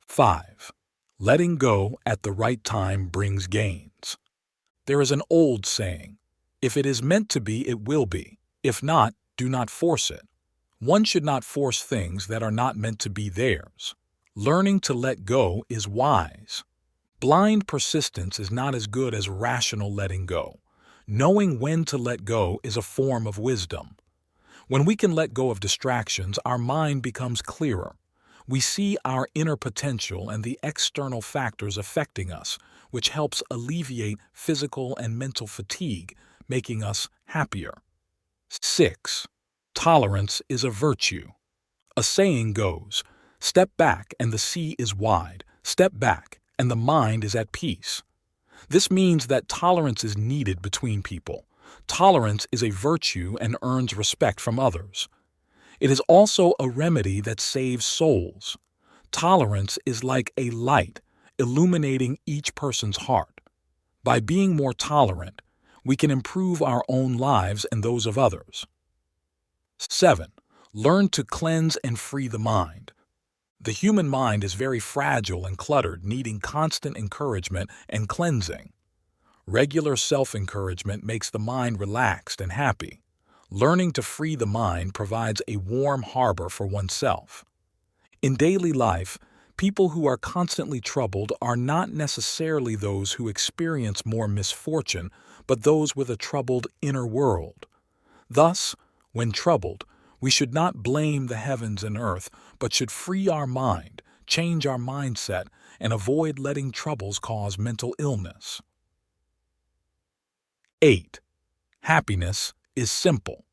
5. Letting go at the right time brings gains. There is an old saying, if it is meant to be, it will be. If not, do not force it. One should not force things that are not meant to be theirs. Learning to let go is wise. Blind persistence is not as good as rational letting go. Knowing when to let go is a form of wisdom. When we can let go of distractions, our mind becomes clearer. We see our inner potential and the external factors affecting us, which helps alleviate physical and mental fatigue, making us happier. 6. Tolerance is a virtue. A saying goes, step back and the sea is wide, step back and the mind is at peace. This means that tolerance is needed between people. Tolerance is a virtue and earns respect from others. It is also a remedy that saves souls. Tolerance is like a light, illuminating each person's heart. By being more tolerant, we can improve our own lives and those of others. 7. Learn to cleanse and free the mind. The human mind is very fragile and cluttered, needing constant encouragement and cleansing. Regular self-encouragement makes the mind relaxed and happy. Learning to free the mind provides a warm harbor for oneself. In daily life, people who are constantly troubled are not necessarily those who experience more misfortune, but those with a troubled inner world. Thus, when troubled, we should not blame the heavens and earth, but should free our mind, change our mindset, and avoid letting troubles cause mental illness. 8. Happiness is simple.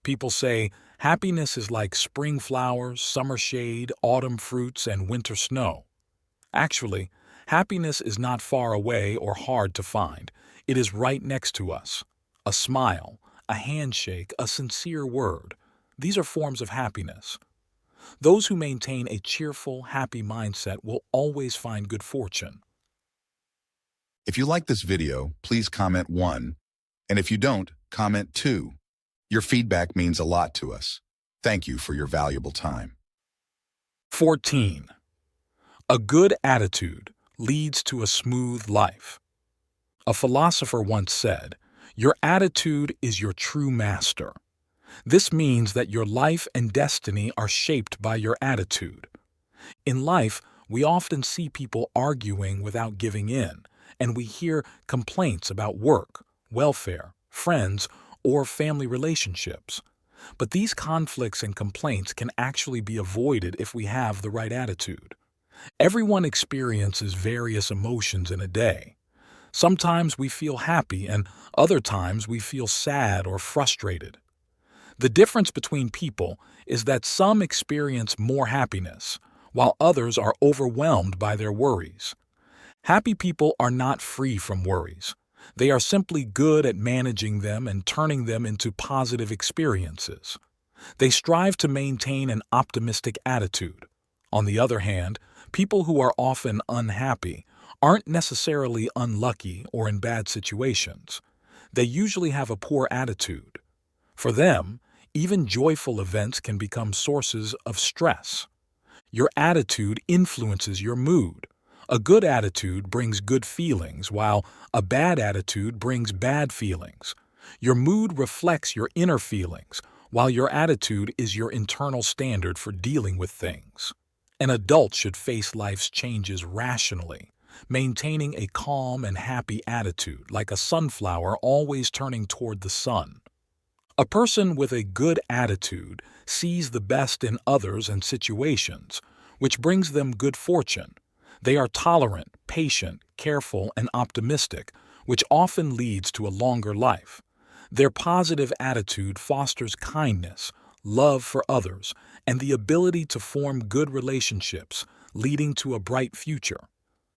People say, happiness is like spring flowers, summer shade, autumn fruits, and winter snow. Actually, happiness is not far away or hard to find. It is right next to us. A smile, a handshake, a sincere word. These are forms of happiness. Those who maintain a cheerful, happy mindset will always find good fortune. If you like this video, please comment 1. And if you don't, comment 2. Your feedback means a lot to us. Thank you for your valuable time. 14. A good attitude leads to a smooth life. A philosopher once said, your attitude is your true master. This means that your life and destiny are shaped by your attitude. In life, we often see people arguing without giving in, and we hear complaints about work, welfare, friends, or family relationships. But these conflicts and complaints can actually be avoided if we have the right attitude. Everyone experiences various emotions in a day. Sometimes we feel happy and other times we feel sad or frustrated. The difference between people is that some experience more happiness, while others are overwhelmed by their worries. Happy people are not free from worries. They are simply good at managing them and turning them into positive experiences. They strive to maintain an optimistic attitude. On the other hand, people who are often unhappy aren't necessarily unlucky or in bad situations. They usually have a poor attitude. For them, even joyful events can become sources of stress. Your attitude influences your mood. A good attitude brings good feelings, while a bad attitude brings bad feelings. Your mood reflects your inner feelings, while your attitude is your internal standard for dealing with things. An adult should face life's changes rationally, maintaining a calm and happy attitude, like a sunflower always turning toward the sun. A person with a good attitude sees the best in others and situations, which brings them good fortune. They are tolerant, patient, careful, and optimistic, which often leads to a longer life. Their positive attitude fosters kindness, love for others, and the ability to form good relationships, leading to a bright future.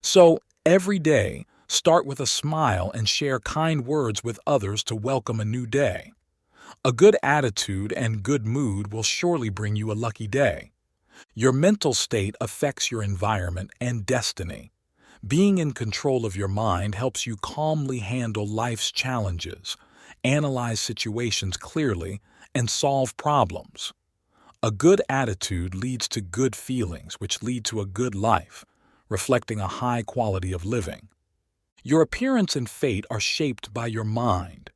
So, every day, start with a smile and share kind words with others to welcome a new day. A good attitude and good mood will surely bring you a lucky day. Your mental state affects your environment and destiny. Being in control of your mind helps you calmly handle life's challenges, analyze situations clearly, and solve problems. A good attitude leads to good feelings, which lead to a good life, reflecting a high quality of living. Your appearance and fate are shaped by your mind.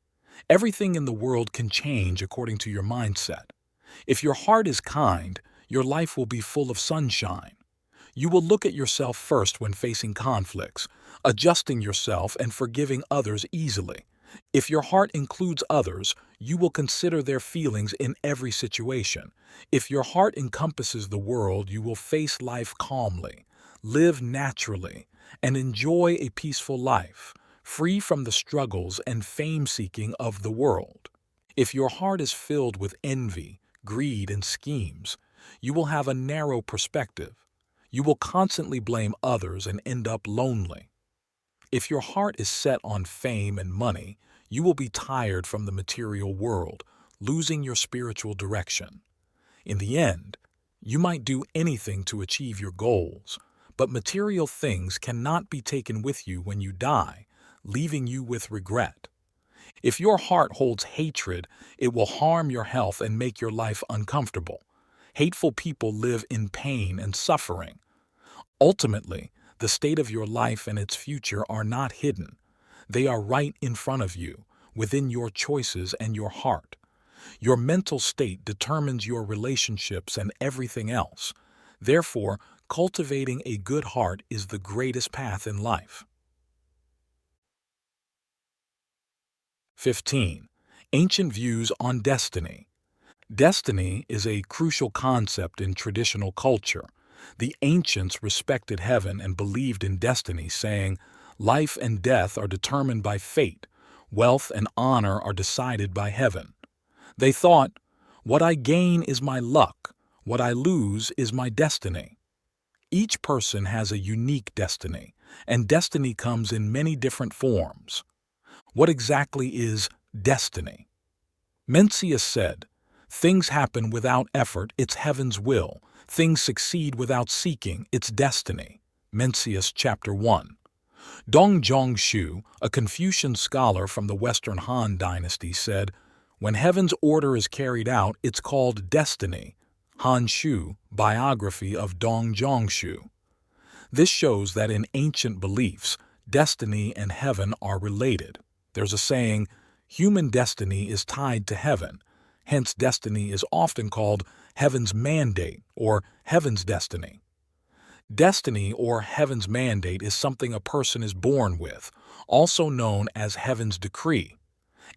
Everything in the world can change according to your mindset. If your heart is kind, your life will be full of sunshine. You will look at yourself first when facing conflicts, adjusting yourself and forgiving others easily. If your heart includes others, you will consider their feelings in every situation. If your heart encompasses the world, you will face life calmly, live naturally, and enjoy a peaceful life, free from the struggles and fame-seeking of the world. If your heart is filled with envy, greed, and schemes, you will have a narrow perspective. You will constantly blame others and end up lonely. If your heart is set on fame and money, you will be tired from the material world, losing your spiritual direction. In the end, you might do anything to achieve your goals, but material things cannot be taken with you when you die, leaving you with regret. If your heart holds hatred, it will harm your health and make your life uncomfortable. Hateful people live in pain and suffering. Ultimately, the state of your life and its future are not hidden. They are right in front of you, within your choices and your heart. Your mental state determines your relationships and everything else. Therefore, cultivating a good heart is the greatest path in life. 15. Ancient views on destiny. Destiny is a crucial concept in traditional culture. The ancients respected heaven and believed in destiny, saying, "Life and death are determined by fate. Wealth and honor are decided by heaven." They thought, "What I gain is my luck. What I lose is my destiny." Each person has a unique destiny, and destiny comes in many different forms. What exactly is destiny? Mencius said, "Things happen without effort, it's heaven's will. Things succeed without seeking, it's destiny." Mencius chapter 1. Dongjong-shu, a Confucian scholar from the Western Han Dynasty, said, "When heaven's order is carried out, it's called destiny." Han Shu, biography of Dongjong-shu. This shows that in ancient beliefs, destiny and heaven are related. There's a saying, "Human destiny is tied to heaven." Hence, destiny is often called heaven's mandate or heaven's destiny. Destiny or heaven's mandate is something a person is born with, also known as heaven's decree.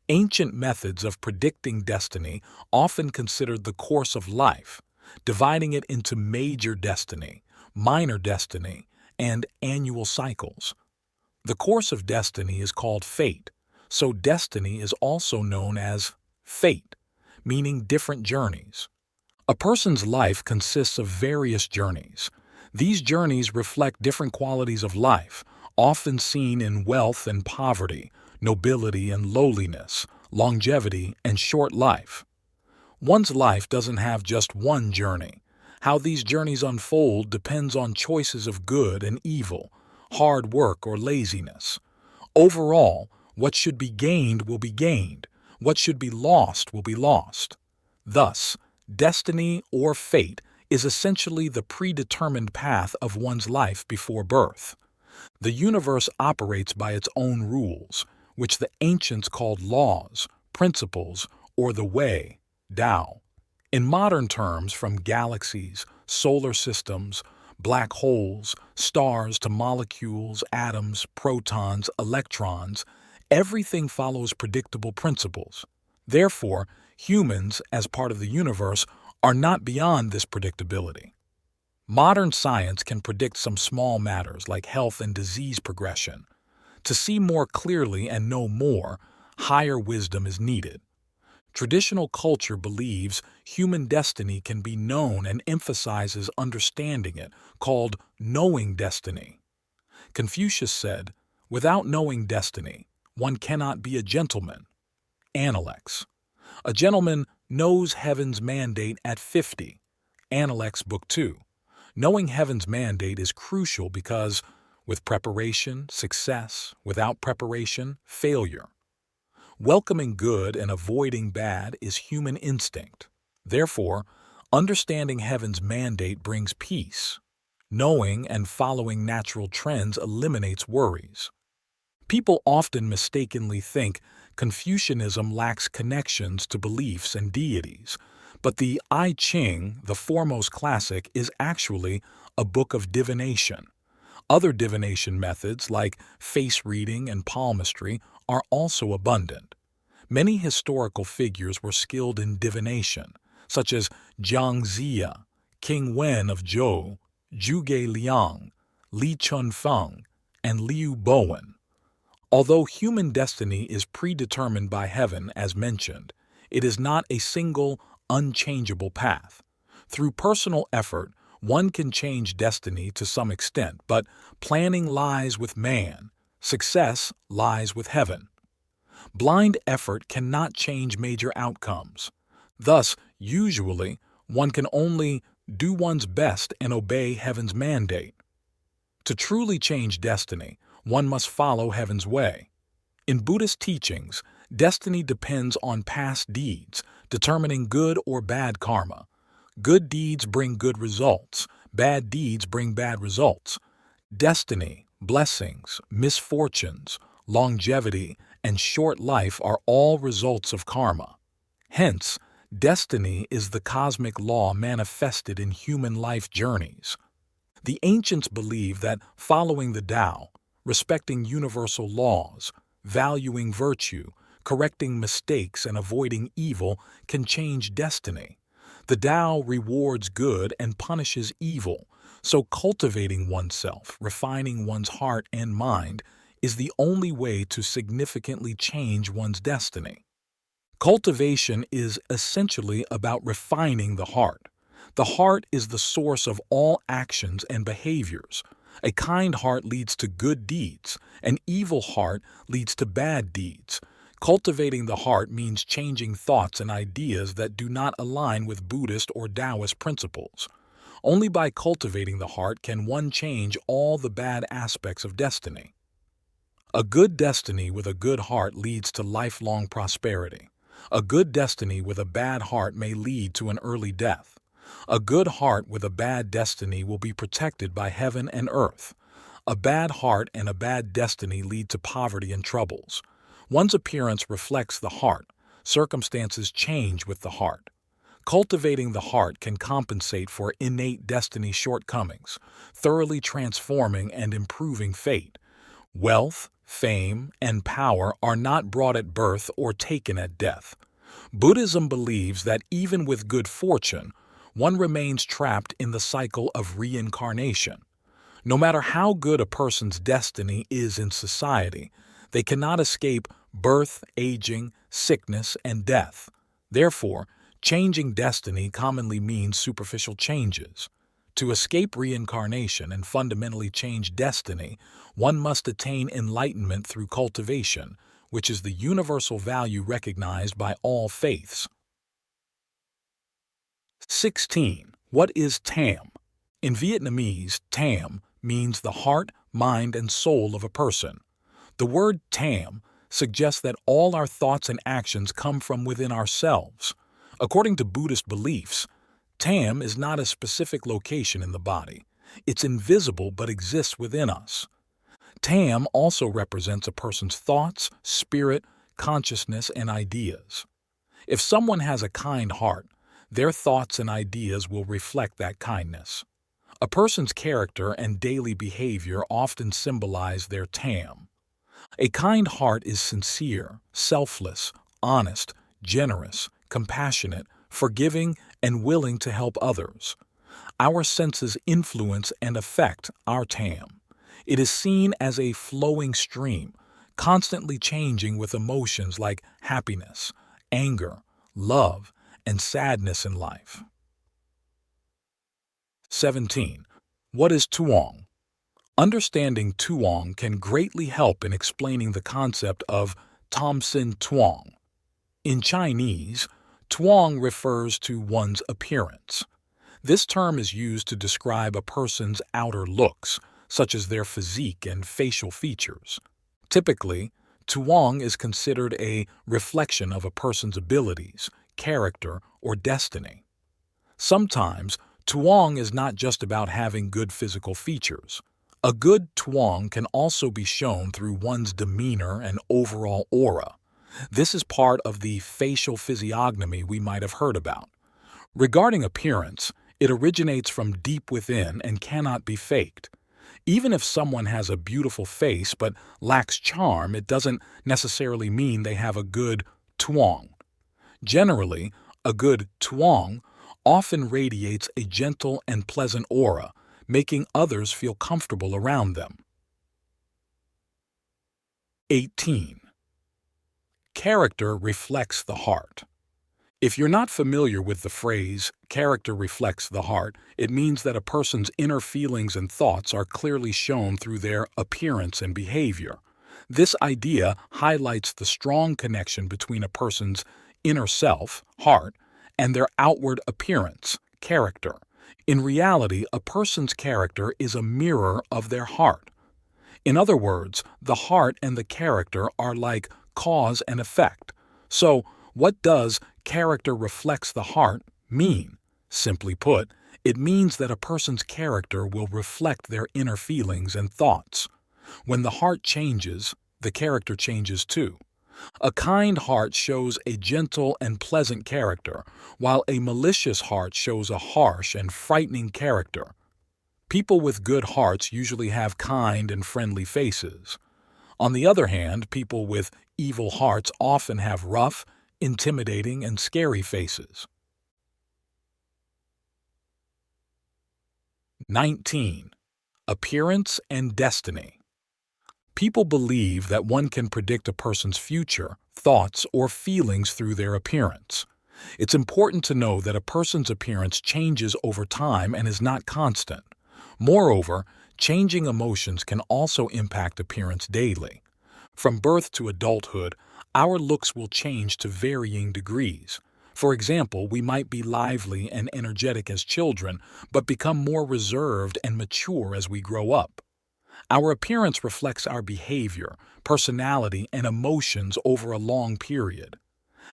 Ancient methods of predicting destiny often considered the course of life, dividing it into major destiny, minor destiny, and annual cycles. The course of destiny is called fate, so destiny is also known as fate, meaning different journeys. A person's life consists of various journeys. These journeys reflect different qualities of life, often seen in wealth and poverty, nobility and lowliness, longevity and short life. One's life doesn't have just one journey. How these journeys unfold depends on choices of good and evil, hard work or laziness. Overall, what should be gained will be gained. What should be lost will be lost. Thus, destiny or fate is essentially the predetermined path of one's life before birth. The universe operates by its own rules, which the ancients called laws, principles, or the way, Tao. In modern terms, from galaxies, solar systems, black holes, stars to molecules, atoms, protons, electrons, everything follows predictable principles. Therefore, humans, as part of the universe, are not beyond this predictability. Modern science can predict some small matters like health and disease progression. To see more clearly and know more, higher wisdom is needed. Traditional culture believes human destiny can be known and emphasizes understanding it, called knowing destiny. Confucius said, "Without knowing destiny, one cannot be a gentleman." Analects. A gentleman knows heaven's mandate at 50. Analects Book 2. Knowing heaven's mandate is crucial because, with preparation, success; without preparation, failure. Welcoming good and avoiding bad is human instinct. Therefore, understanding heaven's mandate brings peace. Knowing and following natural trends eliminates worries. People often mistakenly think Confucianism lacks connections to beliefs and deities, but the I Ching, the foremost classic, is actually a book of divination. Other divination methods, like face reading and palmistry, are also abundant. Many historical figures were skilled in divination, such as Jiang Ziya, King Wen of Zhou, Zhuge Liang, Li Chunfeng, and Liu Bowen. Although human destiny is predetermined by heaven, as mentioned, it is not a single, unchangeable path. Through personal effort, one can change destiny to some extent, but planning lies with man. Success lies with heaven. Blind effort cannot change major outcomes. Thus, usually, one can only do one's best and obey heaven's mandate. To truly change destiny, one must follow heaven's way. In Buddhist teachings, destiny depends on past deeds, determining good or bad karma. Good deeds bring good results, bad deeds bring bad results. Destiny, blessings, misfortunes, longevity, and short life are all results of karma. Hence, destiny is the cosmic law manifested in human life journeys. The ancients believed that following the Tao, respecting universal laws, valuing virtue, correcting mistakes, and avoiding evil can change destiny. The Tao rewards good and punishes evil, so cultivating oneself, refining one's heart and mind, is the only way to significantly change one's destiny. Cultivation is essentially about refining the heart. The heart is the source of all actions and behaviors. A kind heart leads to good deeds. An evil heart leads to bad deeds. Cultivating the heart means changing thoughts and ideas that do not align with Buddhist or Taoist principles. Only by cultivating the heart can one change all the bad aspects of destiny. A good destiny with a good heart leads to lifelong prosperity. A good destiny with a bad heart may lead to an early death. A good heart with a bad destiny will be protected by heaven and earth. A bad heart and a bad destiny lead to poverty and troubles. One's appearance reflects the heart. Circumstances change with the heart. Cultivating the heart can compensate for innate destiny shortcomings, thoroughly transforming and improving fate. Wealth, fame, and power are not brought at birth or taken at death. Buddhism believes that even with good fortune, one remains trapped in the cycle of reincarnation. No matter how good a person's destiny is in society, they cannot escape birth, aging, sickness, and death. Therefore, Changing destiny commonly means superficial changes. To escape reincarnation and fundamentally change destiny, one must attain enlightenment through cultivation, which is the universal value recognized by all faiths. 16. What is TAM? In Vietnamese, TAM means the heart, mind, and soul of a person. The word TAM suggests that all our thoughts and actions come from within ourselves. According to Buddhist beliefs, TAM is not a specific location in the body. It's invisible but exists within us. TAM also represents a person's thoughts, spirit, consciousness, and ideas. If someone has a kind heart, their thoughts and ideas will reflect that kindness. A person's character and daily behavior often symbolize their TAM. A kind heart is sincere, selfless, honest, generous, compassionate, forgiving, and willing to help others. Our senses influence and affect our TAM. It is seen as a flowing stream, constantly changing with emotions like happiness, anger, love, and sadness in life. 17. What is TUONG? Understanding TUONG can greatly help in explaining the concept of Tom Sin Tuong. In Chinese, Tuong refers to one's appearance. This term is used to describe a person's outer looks, such as their physique and facial features. Typically, Tuong is considered a reflection of a person's abilities, character, or destiny. Sometimes, Tuong is not just about having good physical features. A good Tuong can also be shown through one's demeanor and overall aura. This is part of the facial physiognomy we might have heard about. Regarding appearance, it originates from deep within and cannot be faked. Even if someone has a beautiful face but lacks charm, it doesn't necessarily mean they have a good Tuong. Generally, a good Tuong often radiates a gentle and pleasant aura, making others feel comfortable around them. 18. Character reflects the heart. If you're not familiar with the phrase, character reflects the heart, it means that a person's inner feelings and thoughts are clearly shown through their appearance and behavior. This idea highlights the strong connection between a person's inner self, heart, and their outward appearance, character. In reality, a person's character is a mirror of their heart. In other words, the heart and the character are like cause and effect. So, what does character reflects the heart mean? Simply put, it means that a person's character will reflect their inner feelings and thoughts. When the heart changes, the character changes too. A kind heart shows a gentle and pleasant character, while a malicious heart shows a harsh and frightening character. People with good hearts usually have kind and friendly faces. On the other hand, people with evil hearts often have rough, intimidating, and scary faces. 19. Appearance and destiny. People believe that one can predict a person's future, thoughts, or feelings through their appearance. It's important to know that a person's appearance changes over time and is not constant. Moreover, changing emotions can also impact appearance daily. From birth to adulthood, our looks will change to varying degrees. For example, we might be lively and energetic as children, but become more reserved and mature as we grow up. Our appearance reflects our behavior, personality, and emotions over a long period.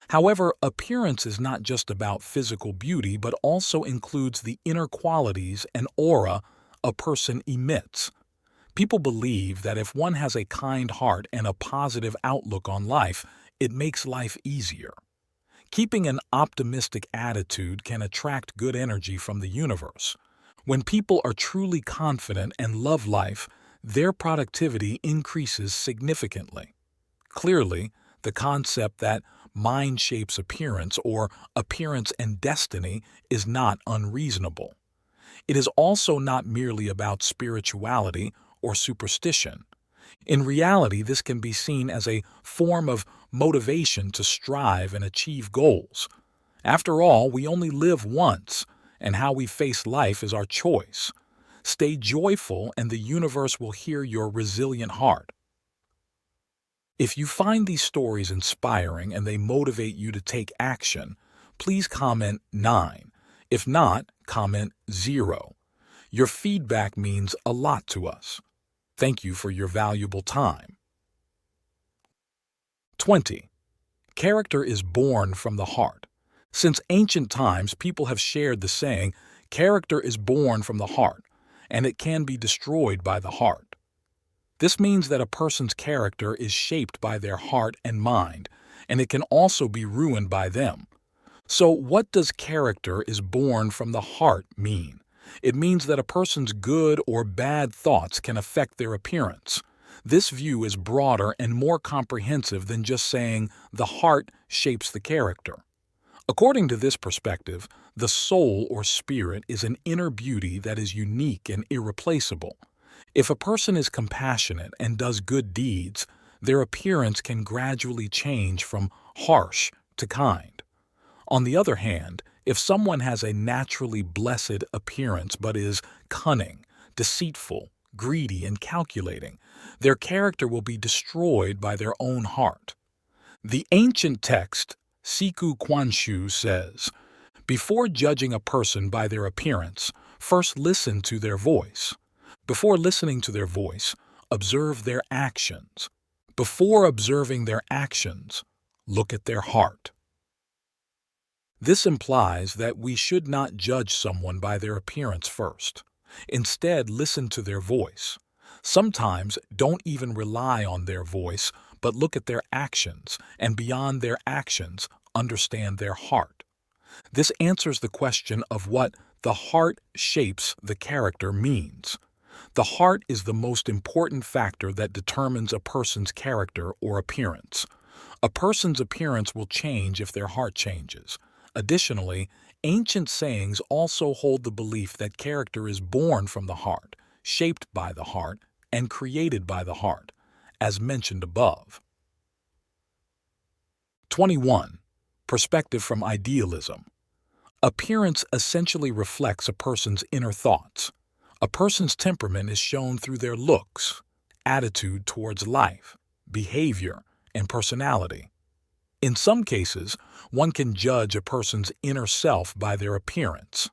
However, appearance is not just about physical beauty, but also includes the inner qualities and aura a person emits. People believe that if one has a kind heart and a positive outlook on life, it makes life easier. Keeping an optimistic attitude can attract good energy from the universe. When people are truly confident and love life, their productivity increases significantly. Clearly, the concept that mind shapes appearance or appearance and destiny is not unreasonable. It is also not merely about spirituality or superstition. In reality, this can be seen as a form of motivation to strive and achieve goals. After all, we only live once, and how we face life is our choice. Stay joyful, and the universe will hear your resilient heart. If you find these stories inspiring and they motivate you to take action, please comment 9. If not, comment 0. Your feedback means a lot to us. Thank you for your valuable time. 20. Character is born from the heart. Since ancient times, people have shared the saying, character is born from the heart, and it can be destroyed by the heart. This means that a person's character is shaped by their heart and mind, and it can also be ruined by them. So what does character is born from the heart mean? It means that a person's good or bad thoughts can affect their appearance. This view is broader and more comprehensive than just saying the heart shapes the character. According to this perspective, the soul or spirit is an inner beauty that is unique and irreplaceable. If a person is compassionate and does good deeds, their appearance can gradually change from harsh to kind. On the other hand, if someone has a naturally blessed appearance but is cunning, deceitful, greedy, and calculating, their character will be destroyed by their own heart. The ancient text, Siku Kwanshu, says, before judging a person by their appearance, first listen to their voice. Before listening to their voice, observe their actions. Before observing their actions, look at their heart. This implies that we should not judge someone by their appearance first. Instead, listen to their voice. Sometimes don't even rely on their voice, but look at their actions, and beyond their actions, understand their heart. This answers the question of what the heart shapes the character means. The heart is the most important factor that determines a person's character or appearance. A person's appearance will change if their heart changes. Additionally, ancient sayings also hold the belief that character is born from the heart, shaped by the heart, and created by the heart, as mentioned above. 21. Perspective from idealism. Appearance essentially reflects a person's inner thoughts. A person's temperament is shown through their looks, attitude towards life, behavior, and personality. In some cases, one can judge a person's inner self by their appearance.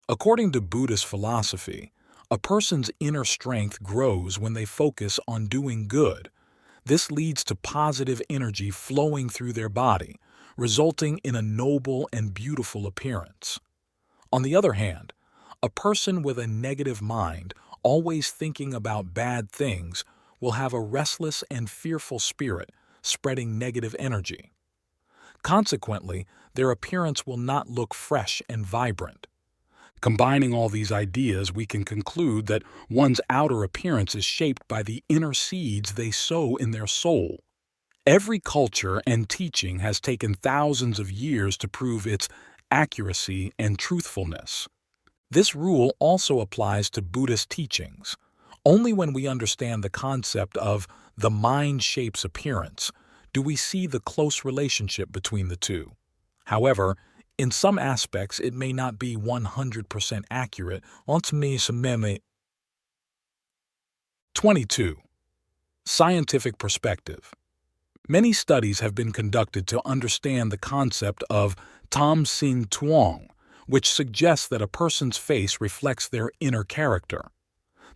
According to Buddhist philosophy, a person's inner strength grows when they focus on doing good. This leads to positive energy flowing through their body, resulting in a noble and beautiful appearance. On the other hand, a person with a negative mind, always thinking about bad things, will have a restless and fearful spirit, spreading negative energy. Consequently, their appearance will not look fresh and vibrant. Combining all these ideas, we can conclude that one's outer appearance is shaped by the inner seeds they sow in their soul. Every culture and teaching has taken thousands of years to prove its accuracy and truthfulness. This rule also applies to Buddhist teachings. Only when we understand the concept of the mind shapes appearance do we see the close relationship between the two. However, in some aspects it may not be 100% accurate. 22. Scientific perspective. Many studies have been conducted to understand the concept of TOAN, which suggests that a person's face reflects their inner character.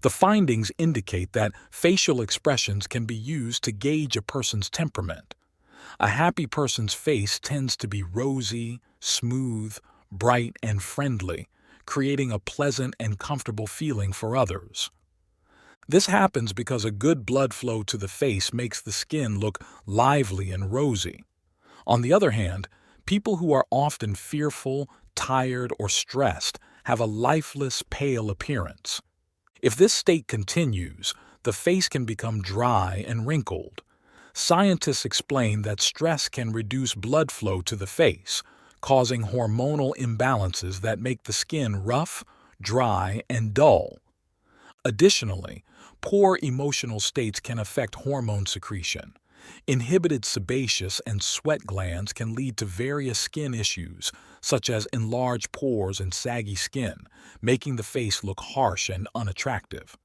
The findings indicate that facial expressions can be used to gauge a person's temperament. A happy person's face tends to be rosy, smooth, bright, and friendly, creating a pleasant and comfortable feeling for others. This happens because a good blood flow to the face makes the skin look lively and rosy. On the other hand, people who are often fearful, tired, or stressed have a lifeless, pale appearance. If this state continues, the face can become dry and wrinkled. Scientists explain that stress can reduce blood flow to the face, causing hormonal imbalances that make the skin rough, dry, and dull. Additionally, poor emotional states can affect hormone secretion. Inhibited sebaceous and sweat glands can lead to various skin issues, such as enlarged pores and saggy skin, making the face look harsh and unattractive.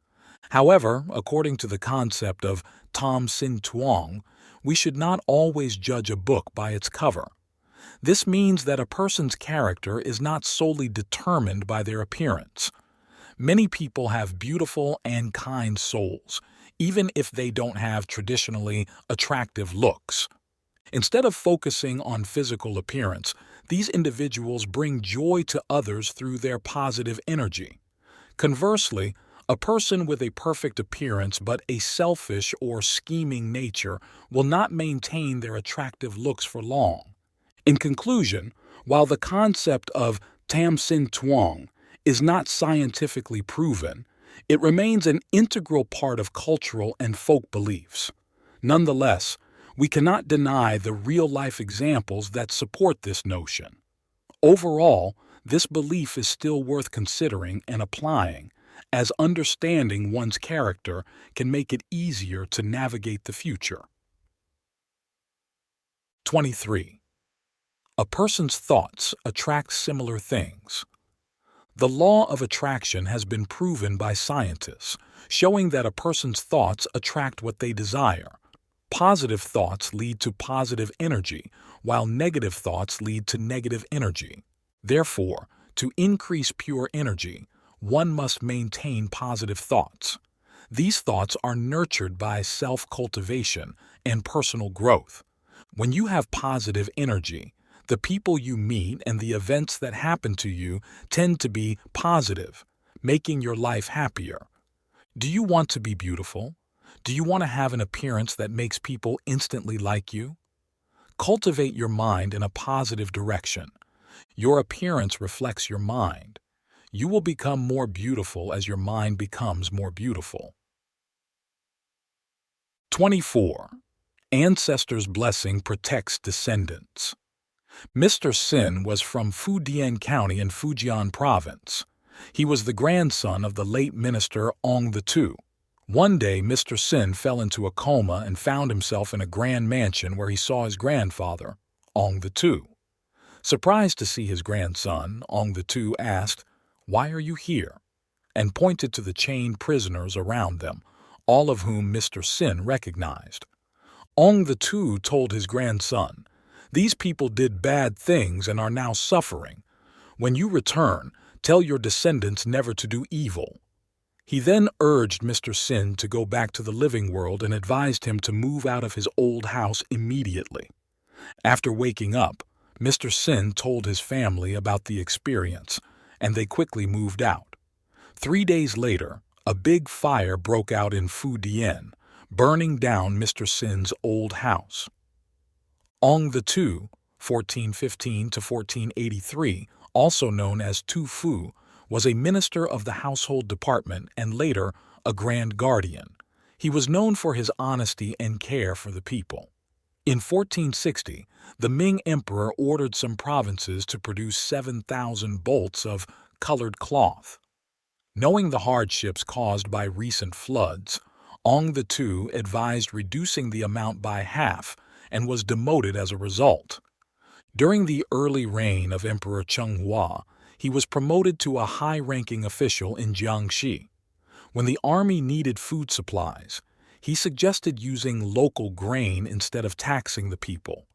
However, according to the concept of TOAN, we should not always judge a book by its cover. This means that a person's character is not solely determined by their appearance. Many people have beautiful and kind souls, even if they don't have traditionally attractive looks. Instead of focusing on physical appearance, these individuals bring joy to others through their positive energy. Conversely, a person with a perfect appearance but a selfish or scheming nature will not maintain their attractive looks for long. In conclusion, while the concept of TOAN is not scientifically proven, it remains an integral part of cultural and folk beliefs. Nonetheless, we cannot deny the real-life examples that support this notion. Overall, this belief is still worth considering and applying, as understanding one's character can make it easier to navigate the future. 23. A person's thoughts attract similar things. The law of attraction has been proven by scientists, showing that a person's thoughts attract what they desire. Positive thoughts lead to positive energy, while negative thoughts lead to negative energy. Therefore, to increase pure energy, one must maintain positive thoughts. These thoughts are nurtured by self-cultivation and personal growth. When you have positive energy, the people you meet and the events that happen to you tend to be positive, making your life happier. Do you want to be beautiful? Do you want to have an appearance that makes people instantly like you? Cultivate your mind in a positive direction. Your appearance reflects your mind. You will become more beautiful as your mind becomes more beautiful. 24. Ancestors' blessing protects descendants. Mr. Sin was from Fujian County in Fujian Province. He was the grandson of the late minister Ong the Two. One day, Mr. Sin fell into a coma and found himself in a grand mansion where he saw his grandfather, Ong the Two. Surprised to see his grandson, Ong the Two asked, "Why are you here?" and pointed to the chained prisoners around them, all of whom Mr. Sin recognized. Ong the Two told his grandson, "These people did bad things and are now suffering. When you return, tell your descendants never to do evil." He then urged Mr. Sin to go back to the living world and advised him to move out of his old house immediately. After waking up, Mr. Sin told his family about the experience, and they quickly moved out. 3 days later, a big fire broke out in Fujian, burning down Mr. Sin's old house. Ong the Two, 1415 to 1483, also known as Tu Fu, was a minister of the household department and later a grand guardian. He was known for his honesty and care for the people. In 1460, the Ming Emperor ordered some provinces to produce 7,000 bolts of colored cloth. Knowing the hardships caused by recent floods, Ong the Two advised reducing the amount by half and was demoted as a result. During the early reign of Emperor Cheng, he was promoted to a high-ranking official in Jiangxi. When the army needed food supplies, he suggested using local grain instead of taxing the people.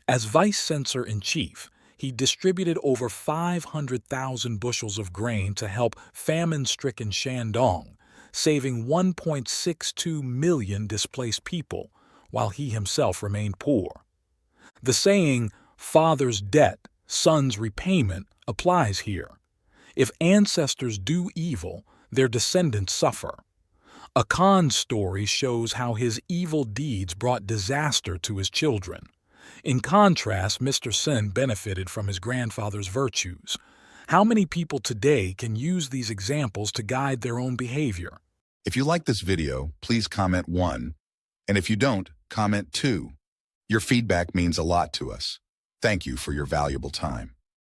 As vice-censor-in-chief, he distributed over 500,000 bushels of grain to help famine-stricken Shandong, saving 1.62 million displaced people, while he himself remained poor. The saying, "Father's debt, son's repayment," applies here. If ancestors do evil, their descendants suffer. A Khan's story shows how his evil deeds brought disaster to his children. In contrast, Mr. Sin benefited from his grandfather's virtues. How many people today can use these examples to guide their own behavior? If you like this video, please comment 1. And if you don't, comment 2. Your feedback means a lot to us. Thank you for your valuable time.